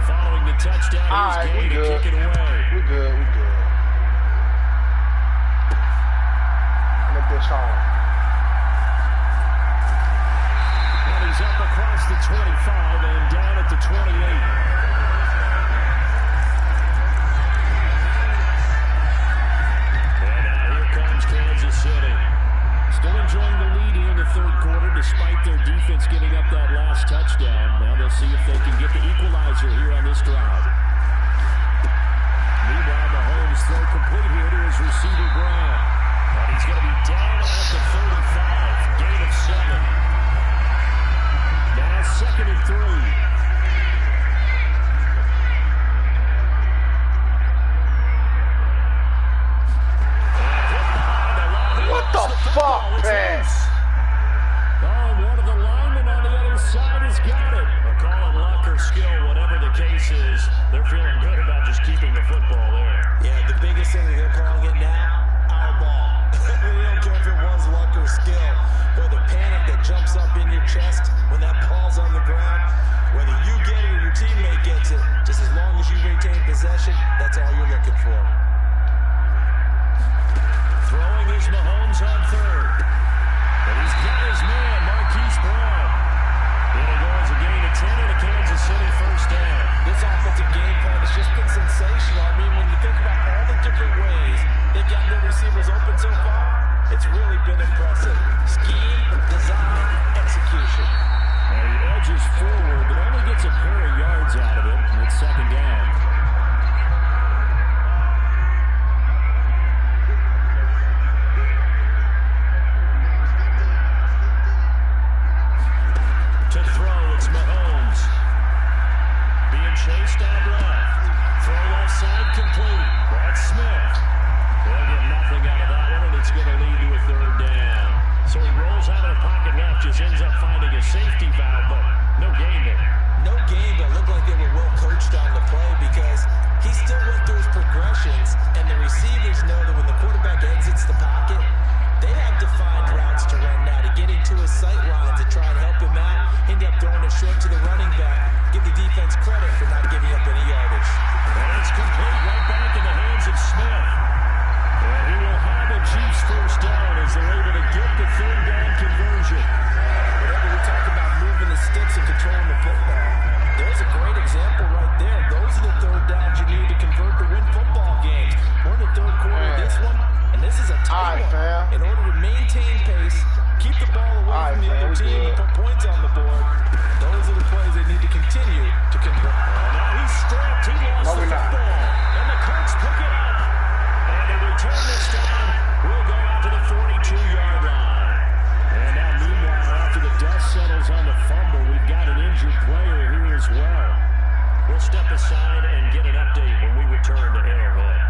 Following the touchdown, here's Gay to kick it away. We good. Make this home. And he's up across the 25 and down at the 28. Kansas City still enjoying the lead here in the 3rd quarter despite their defense giving up that see if they can get the equalizer here on this drive. Meanwhile, Mahomes throw complete here to his receiver, Brown. And he's going to be down at the 35. Gain of 7. Now 2nd and 3. What the fuck, pass? Oh, one of the linemen on the other side has got it. Or call it luck or skill, whatever the case is. They're feeling good about just keeping the football there. Yeah, the biggest thing that they're calling it now, our ball. They don't care if it was luck or skill. Or the panic that jumps up in your chest when that ball's on the ground. Whether you get it or your teammate gets it, just as long as you retain possession, that's all you're looking for. Throwing is Mahomes on 3rd. But he's got his man, Marquise Brown. It'll go as a gain of 10 and a Kansas City first down. This offensive game plan has just been sensational. I mean, when you think about all the different ways they've gotten their receivers open so far, it's really been impressive. Scheme, design, execution. And he edges forward, but only gets a pair of yards out of it. And it's 2nd down. To throw, it's Mahomes. Being chased out left. Throw left side complete. Brad Smith. They'll get nothing out of that one, and it's going to lead to a 3rd down. So he rolls out of the pocket left, just ends up finding a safety valve, but no gain there. No game, but looked like they were well coached on the play because he still went through his progressions, and the receivers know that when the quarterback exits the pocket, they have defined routes to run now to get into his sight lines and try and help him out. End up throwing it short to the running back. Give the defense credit for not giving up any yardage. And it's complete right back in the hands of Smith. And he will have a Chiefs first down as they're able to get the 3rd down conversion. Whenever we talk about moving the sticks and controlling the football, there's a great example right there. Those are the 3rd downs you need to convert to win football games. We're in the 3rd quarter of this one, and this is a tight one. In order to maintain pace, keep the ball away from the other team, and put points on the board, those are the plays they need to continue to convert. Well, now he's stripped. He lost the football. And the Colts pick it up. And they return this down. We'll go out to the 42-yard line. And now, meanwhile, after the dust settles on the fumble, we've got an injured player here as well. We'll step aside and get an update when we return to Arrowhead.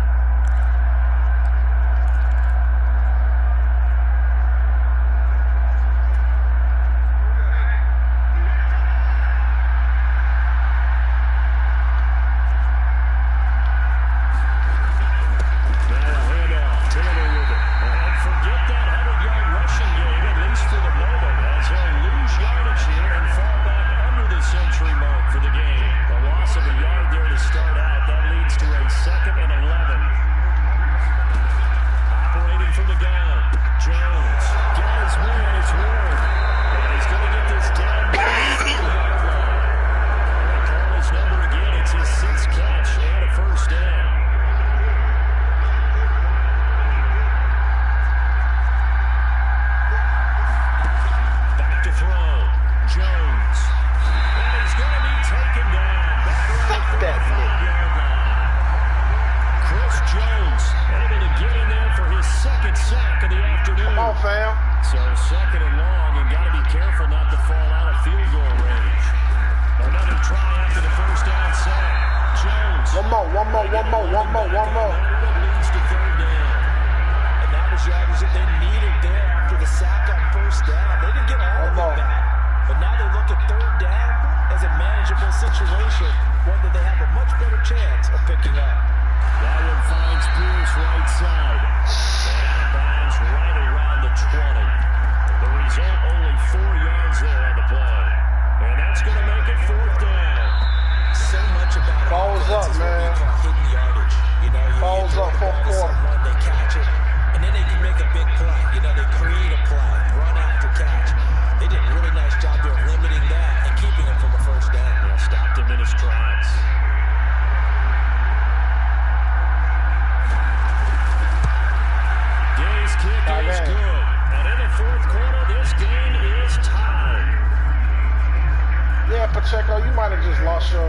Pacheco, you might have just lost your...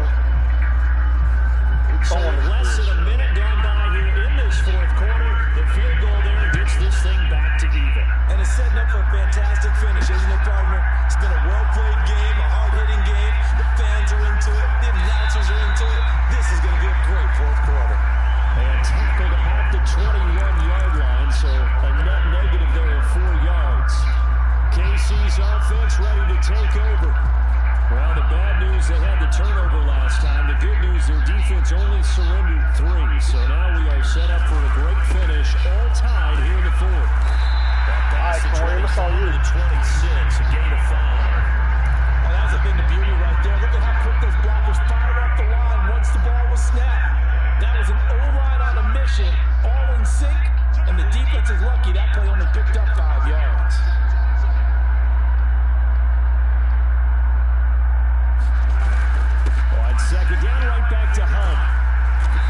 So less than a minute gone by here in this fourth quarter. The field goal there gets this thing back to even. And it's setting up for a fantastic finish, isn't it, partner? It's been a well-played game, a hard-hitting game. The fans are into it. The announcers are into it. This is going to be a great fourth quarter. And tackled at the 21-yard line, so a net negative there of 4 yards. KC's offense ready to take over. Well, the bad news, they had the turnover last time. The good news, their defense only surrendered 3. So now we are set up for a great finish, all tied here in the fourth. That pass to 25 to the 26, a gain of 5. Well, that was a bit of beauty right there. Look at how quick those blockers fired off the line once the ball was snapped. That was an O-line on a mission, all in sync, and the defense is lucky that play only picked up 5 yards. Second down, right back to Hunt.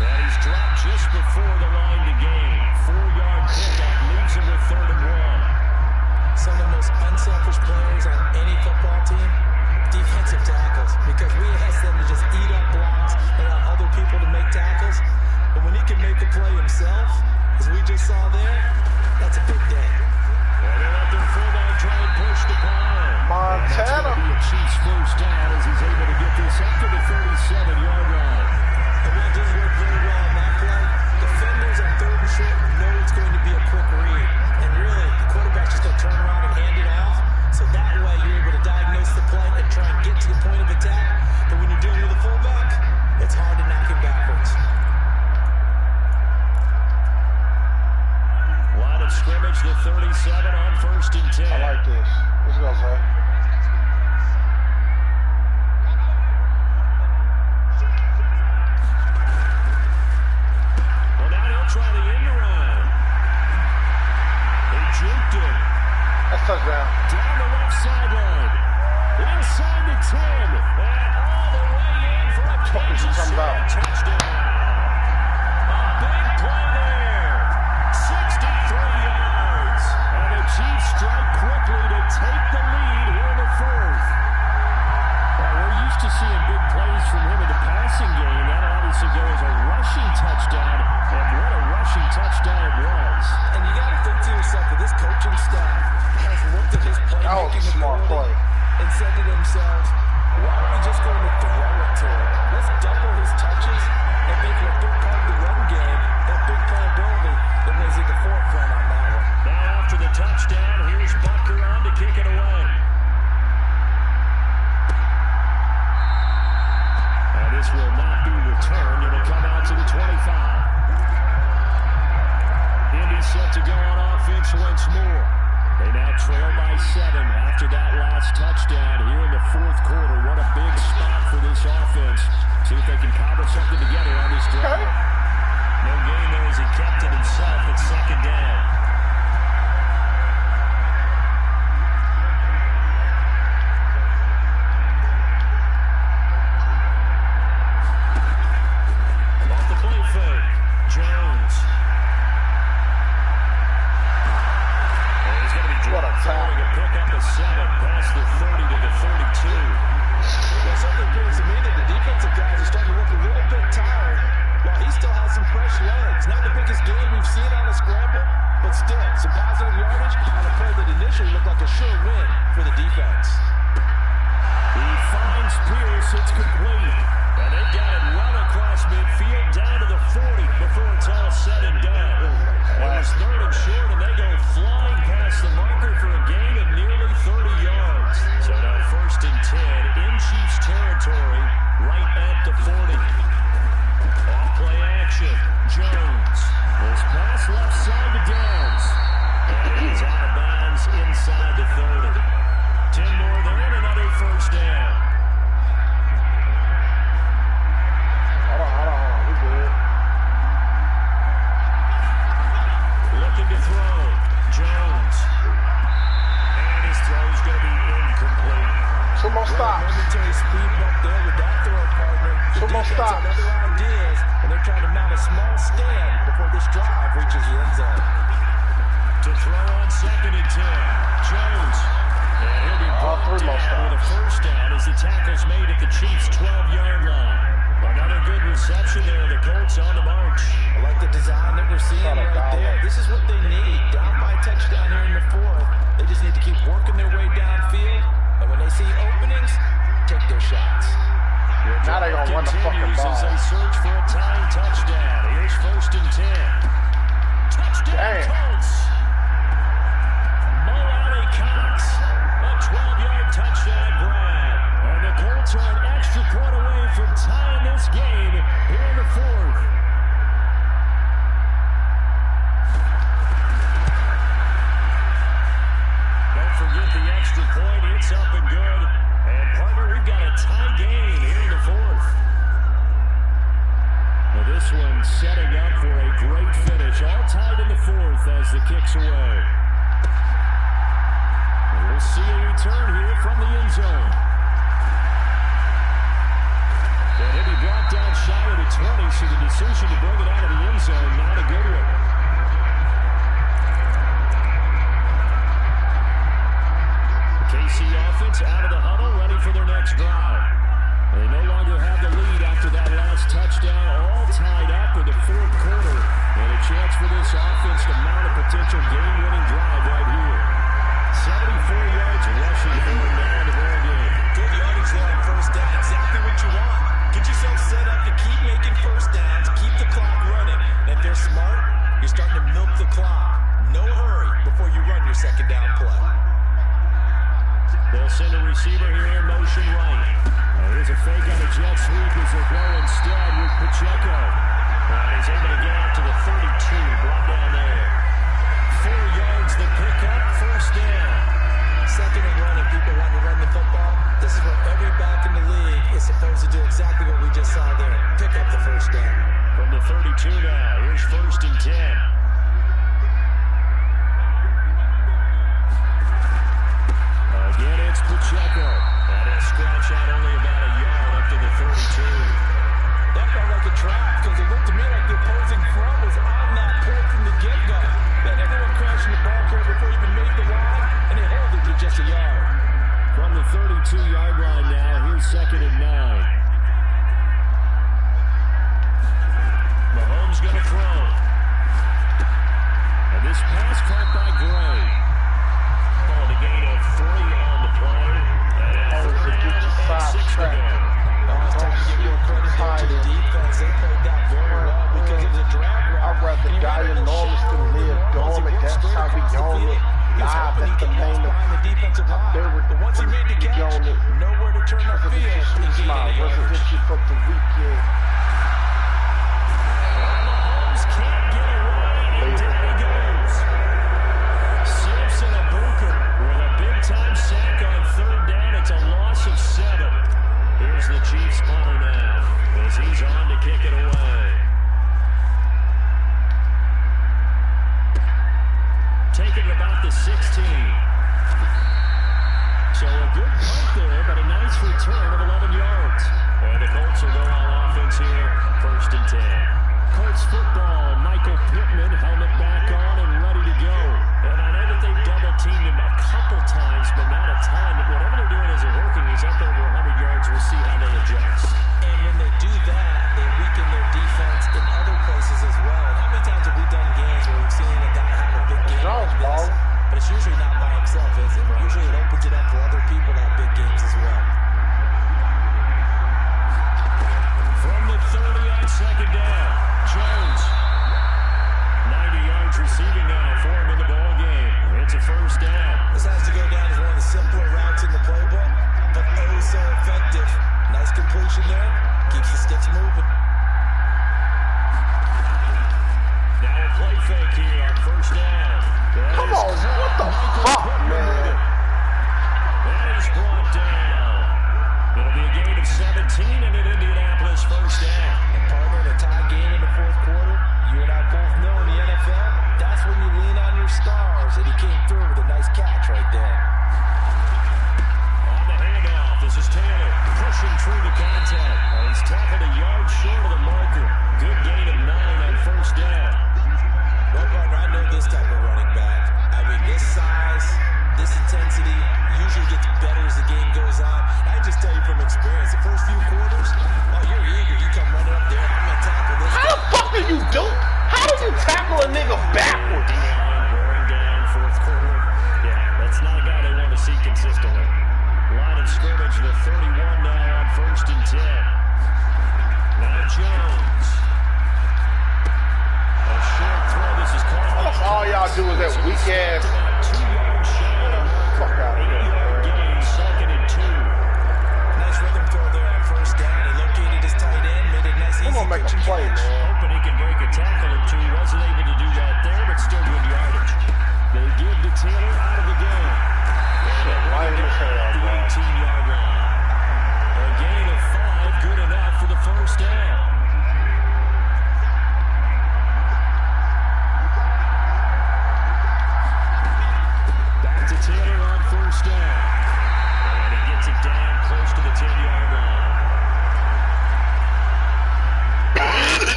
And he's dropped just before the line to gain. 4-yard pickup leaves him with 3rd and 1. Some of the most unselfish players on any football team, defensive tackles, because we ask them to just eat up blocks and allow other people to make tackles. But when he can make the play himself, as we just saw there, that's a big day. And they let their fullback try and push the pile. Montana. That's going to be a Chiefs first down as he's able to get this up to the 37-yard line. And that just worked very well on that play. Defenders on 3rd and short know it's going to be a quick read. And really, the quarterback's just going to turn around and hand it off. So that way, you're able to diagnose the play and try and get to the point of attack. But when you're dealing with a fullback, it's hard to knock him backwards. Line of scrimmage, the 37 on 1st and 10. I like this. Let's go, Zay. Well, now he'll try the end around. He juked it. That's touchdown. Down the left sideline. Inside the 10. And all the way in for a Kansas City touchdown. A big play there. 63 yards. And the Chiefs strike quickly to take the lead here in the fourth. Well, we're used to seeing big plays from him in the passing game. That obviously goes a rushing touchdown. And what a rushing touchdown it was. And you got to think to yourself that this coaching staff has looked at his playmaking ability and said to themselves, why are we just going to throw it to him? Let's double his touches and make it a big part of the run game, that big playability that was at the forefront on that one. Now after the touchdown, here's Butker on to kick it away. And this will not be returned. It'll come out to the 25. Indy set to go on offense once more. They now trail by 7 after that last touchdown here in the fourth quarter. What a big spot for this offense. See if they can cobble something together on this drive. No gain there as he kept it himself at 2nd down. Off the play fake. Jones. What a tackle. To pick up a 7 past the 30 to the 32. It certainly appears to me that the defensive guys are starting to look a little bit tired while he still has some fresh legs. Not the biggest game we've seen on a scramble, but still some positive yardage on a play that initially looked like a sure win for the defense. He finds Pierce. It's complete. And they got it well across midfield down to the 40 before it's all said and done. It was 3rd and short, and they go flying past the marker for a gain of nearly 30 yards. So now 1st and 10 in Chiefs territory right at the 40. Off-play action. Jones. This pass left side to Downs. And he's out of bounds inside the 30. 10 more there and another 1st down. Hold on. We good. Looking to throw. Jones. And his throw's going to be incomplete. 2 more stops. Momentary speed bump there with that throw partner. The 2 more defense stops. had other ideas, and they're trying to mount a small stand before this drive reaches the end zone. To throw on 2nd and 10. Jones. And he'll be brought down with a first down as the tackle's made at the Chiefs' 12-yard line. Another good reception there. The Colts on the march. I like the design that we're seeing right there. This is what they need. Down by a touchdown here in the fourth. They just need to keep working their way downfield. And when they see openings, take their shots. Now they're going to run the fucking ball. As they search for a tying touchdown. Here's 1st and 10. Touchdown Colts. Mo Alley Cox. A 12-yard touchdown grab. And the Colts are an extra point away from tying this game here in the fourth. Don't forget the extra point. It's up and good. And, partner, we've got a tie game here in the fourth. Now this one setting up for a great finish. All tied in the fourth as the kick's away. And we'll see a return here from the end zone. And he'll be brought down shy of the 20, so the decision to bring it out of the end zone, not a good one. KC offense out of the huddle, ready for their next drive. They no longer have the lead after that last touchdown, all tied up in the fourth quarter. And a chance for this offense to mount a potential game-winning drive right here. 74 yards rushing for them down the ball game. Good yardage there on first down. Exactly what you want. Get yourself set up to keep making first downs, keep the clock running. And if they're smart, you're starting to milk the clock. No hurry before you run your second down play. They'll send a receiver here in motion right. Here's a fake on a jet sweep as they go instead with Pacheco. And he's able to get out to the 32, brought down there. 4 yards the pickup, first down. Second and running, people want to run the football. This is what every back in the league is supposed to do, exactly what we just saw there. Pick up the first down. From the 32 now, here's 1st and 10. Again, it's Pacheco. That'll scratch out only about a yard up to the 32. That felt like a trap because it looked to me like the opposing front was on that play from the get-go. Let everyone crashing the ball carrier before he even made the line, and they held it to just a yard. From the 32-yard line now, here's 2nd and 9. Mahomes going to throw. And this pass caught by Gray. Called a gain of 3 on the play. And Fast 6 to track. go. It's time to give real credit there to the defense. They played that very well because it was a drag route. I'd rather die enormous than live dormant. That's how we own it. Live, that's the main But once he made the catch, nowhere to turn upfield and gain any yardage. From the weekend. Mahomes can't get away, and down he goes. Simpson Abuka with a big-time sack on 3rd down. It's a loss of 7. Here's the Chiefs punter now as he's on to kick it away. Taking about the 16. So a good punt there, but a nice return of 11 yards. And the Colts will go on offense here, 1st and 10. Colts football, Michael Pittman, helmet back on and ready to go. And I know that they've double-teamed him a couple times, but not a ton. But whatever they're doing isn't working. He's up over 100 yards. We'll see how they adjust. And when they do that, they weaken their defense in other places as well. And how many times have we done games where we've seen a guy have a big game like this? But it's usually not by himself, is it? Usually it opens it up for other people to have big games as well. From the 30 on 2nd down, Jones. 90 yards receiving now for him in the ball game. It's a first down. This has to go down as one of the simpler routes in the playbook, but oh so effective. Nice completion there. Keeps the sticks moving. Now a play fake here on 1st down. Come on, what the fuck, man? That is brought down. It'll be a gain of 17 and an Indianapolis 1st down. And partner in a tie game in the 4th quarter, you and I both know in the NFL, that's when you lean on your stars, and he came through with a nice catch right there. On the handoff, this is Taylor pushing through the contact. He's tackled a yard short of the marker. Good gain of 9 on 1st down. Well, partner, I know this type of running back. I mean, this size, this intensity usually gets better as the do you do? How do you tackle a nigga backwards? Wearing down fourth quarter. Yeah, that's not a guy they want to see consistently. Line of scrimmage, the 31 now on 1st and 10. Now Jones. A short throw. This is called. That's all y'all do is that weak ass. 2 yards shy. Fuck out of here. 8-yard gain, 2nd and 2. Nice rhythm throw there on 1st down. He located his tight end, made it nice, easy. I'm gonna make a play, man. Hoping he can break a tackle or two. Wasn't able to do that there, but still good yardage. They give to Taylor out of the game. Line his hair out, The bro. 18-yard line. A gain of 5, good enough for the 1st down. Back to Taylor on 1st down. And he gets it down close to the 10-yard line.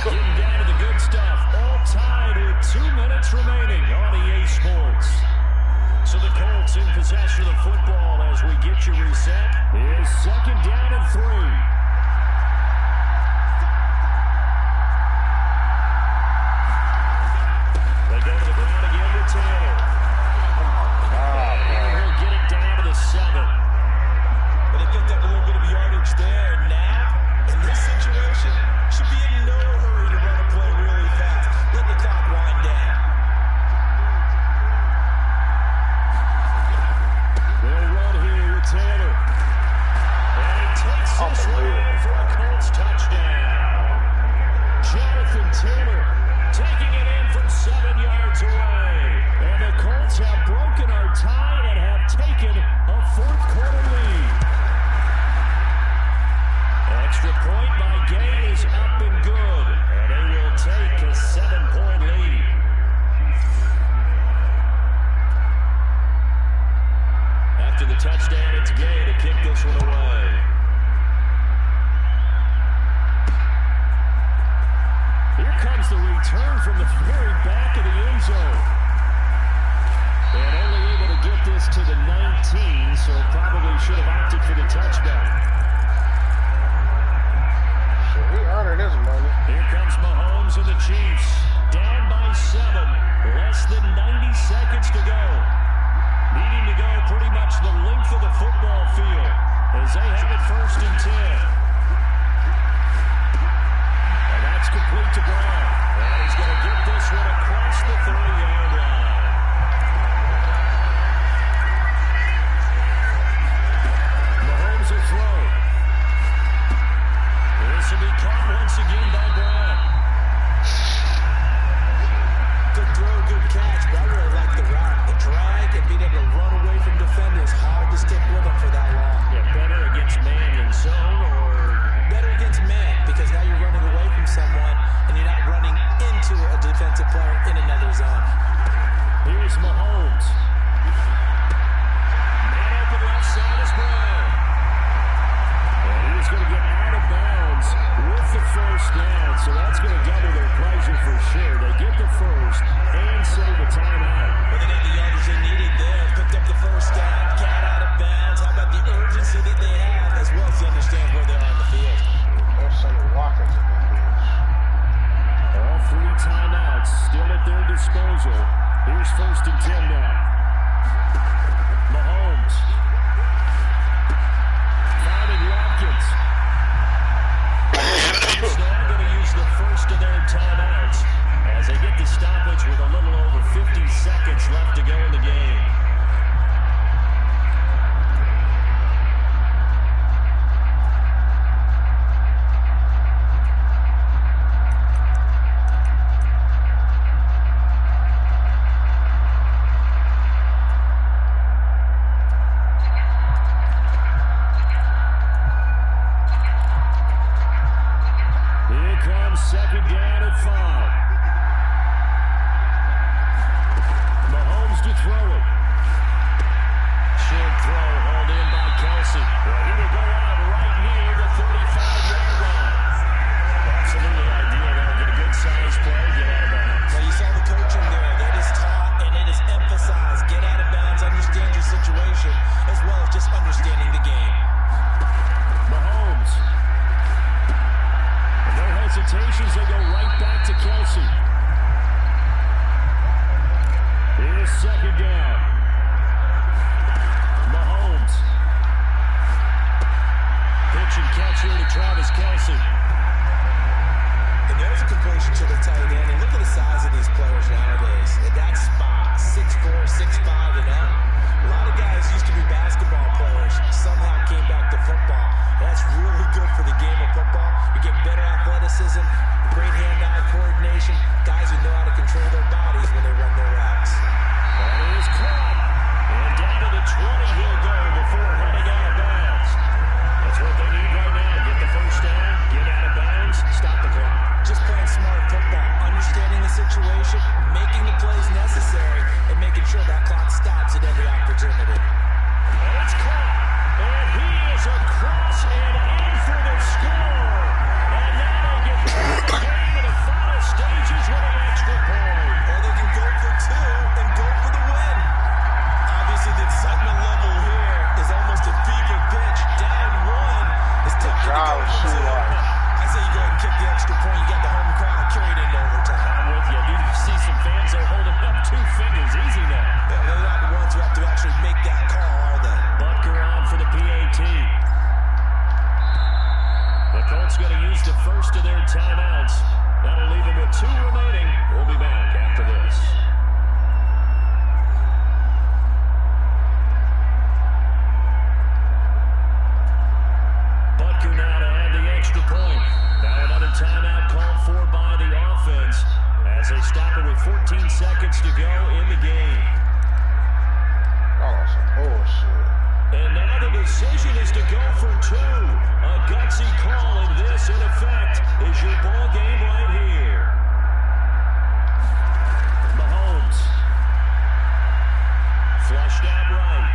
Getting down to the good stuff. All tied with 2 minutes remaining on EA Sports. So the Colts in possession of the football as we get you reset. Is 2nd down and 3. They go to the ground again with Taylor. And he'll get it down to the 7. But they picked up a little bit of yardage there. Now, in this situation, should be in no hurry to run a play really fast. Let the clock wind down. They'll run here with Taylor. And he takes this one in for a Colts touchdown. Jonathan Taylor taking it in from 7 yards away. And the Colts have broken our tie and have taken a 4th quarter lead. Extra point by Gay is up and good. And they will take a 7-point lead. After the touchdown, it's Gay to kick this one away. Here comes the return from the very back of the end zone. And only able to get this to the 19, so probably should have opted for the touchback. Shit, we earning this money. Here comes Mahomes and the Chiefs. Down by 7. Less than 90 seconds to go. Needing to go pretty much the length of the football field as they have it 1st and 10. And that's complete to Brown. And he's going to get this one across the 30-yard line. Mahomes will throw. This will be caught once again by Brown. Good throw, good catch, but I really like the route. The drag and being able to run away from defenders. Hard to stick with them for that long. Yeah, better against man in zone or... Better against man, because now you're running away from someone and you're not running into a defensive player in another zone. Here's Mahomes. Man open left side is Brown. And he's going to get out of bounds with the 1st down, so that's going to double their pleasure for sure. They get the 1st and save a timeout. But they got the yardage they needed there. Picked up the 1st down, got out of bounds. How about the urgency that they have, as well as they understand where they are on the field? There's Sonny Watkins in that bitch. All 3 timeouts still at their disposal. Here's 1st and 10 now. is second down. Mahomes. Pitch and catch here to Travis Kelce. And there's a completion to the tight end. And look at the size of these players nowadays. At that spot, 6'4", 6'5", and up. A lot of guys used to be basketball players, somehow came back to football. That's really good for the game of football. You get better athleticism, great hand-eye coordination, guys who know how to control their bodies when they run their routes. And it is caught. And down to the 20 he'll go before heading out of bounds. That's what they need right now. Get the first down, get out of bounds, stop the clock. Just playing smart football, understanding the situation, making the plays necessary, and making sure that clock stops at every opportunity. And it's caught. And he is across and in for the score. And now they get back the game in the final stages with an extra point. Or they can go for two and go for the win. Obviously, the excitement level here is almost a fever pitch. Down one. It's tough to go for two. I say you go ahead and kick the extra point. You got the home crowd carried into overtime. I'm with you. You see some fans that are holding up 2 fingers. Easy now. Yeah, they're not the ones who have to actually make that call, are they? Butker on for the PAT. The Colts going to use the first of their timeouts. That'll leave them with 2 remaining. We'll be back after this. Butker now to add the extra point. Now another timeout called for by the offense as they stop it with 14 seconds to go in the game. Oh, some bullshit. And now the decision is to go for 2. A gutsy call, and this, in effect, is your ball game right here. Mahomes. Flushed out right.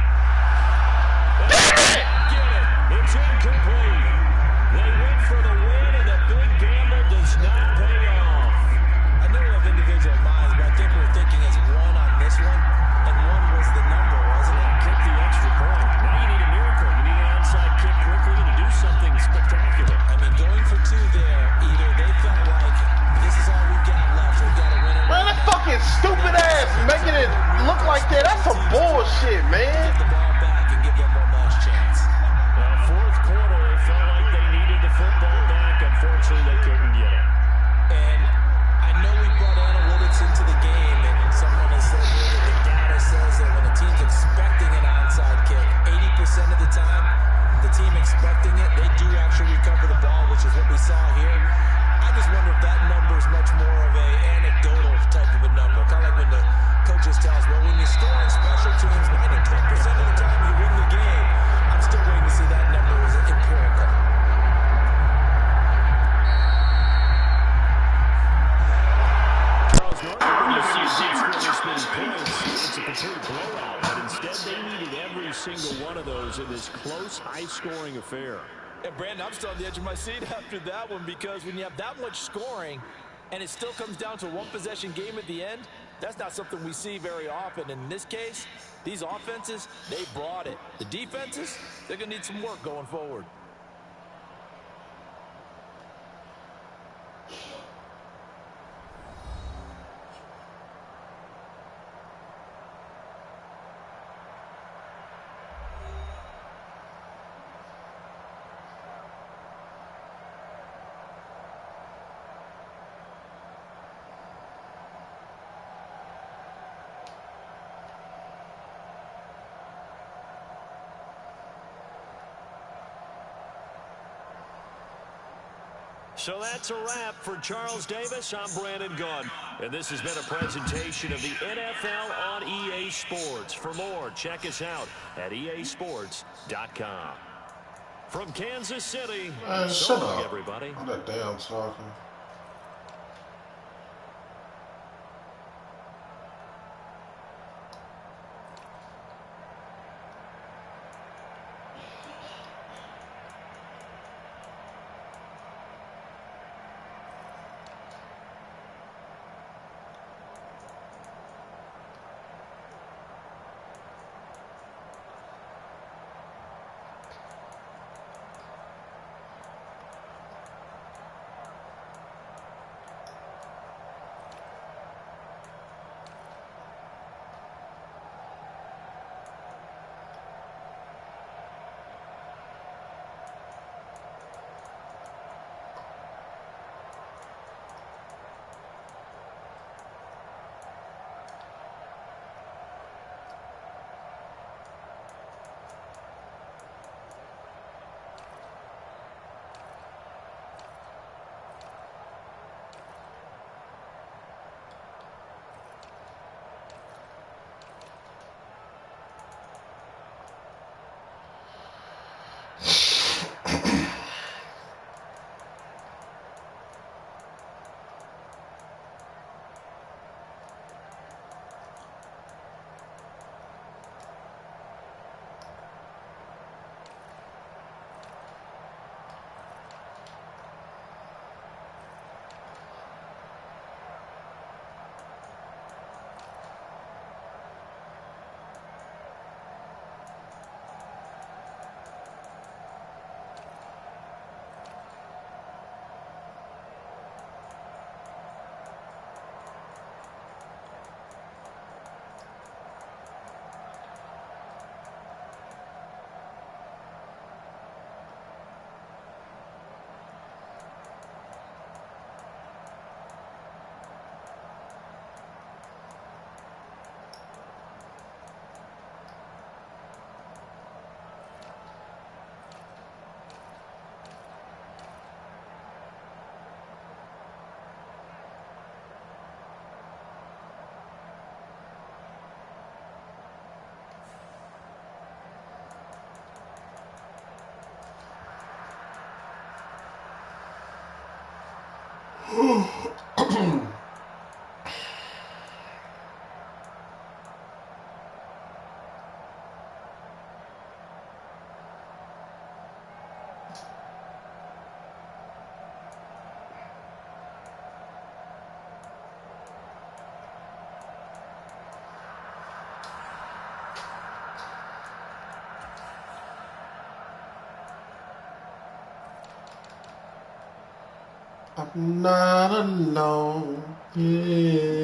Get it. It's incomplete. They went for the win, and the big gamble does not pay off. I know we have individual minds, but I think we're thinking as one on this one, and one was the number, wasn't it? Kick the extra point. Now you need a miracle. You need an onside kick quickly to do something spectacular. I mean, going for 2 there, either they felt like this is all we've got left, we've got to win it. Man, that fucking stupid ass making it look like that. That's some bullshit, man. Get the ball back and give them one last chance. Fourth quarter, they felt like they needed the football back. Unfortunately, they couldn't get it. And I know we brought analytics into the game, and someone has said here that the data says that when a team's expecting an onside kick, 80% of the time, the team expecting it, they do actually recover the ball, which is what we saw here. I just wonder if that number is much more of a anecdotal type of a number. Kind of like when the coaches tell us, well, when you score on special teams, 9 or 10% of the time you win the game. I'm still waiting to see that number as empirical. Charles, normally when you see teams score this many points, it's a complete blowout. But instead, they needed every single one of those in this close, high-scoring affair. And Brandon, I'm still on the edge of my seat after that one, because when you have that much scoring and it still comes down to a one-possession game at the end, that's not something we see very often. In this case, these offenses, they brought it. The defenses, they're going to need some work going forward. So that's a wrap for Charles Davis. I'm Brandon Gunn, and this has been a presentation of the NFL on EA Sports. For more, check us out at easports.com. From Kansas City, so long, everybody. All that damn talking. I'm not alone. Yeah.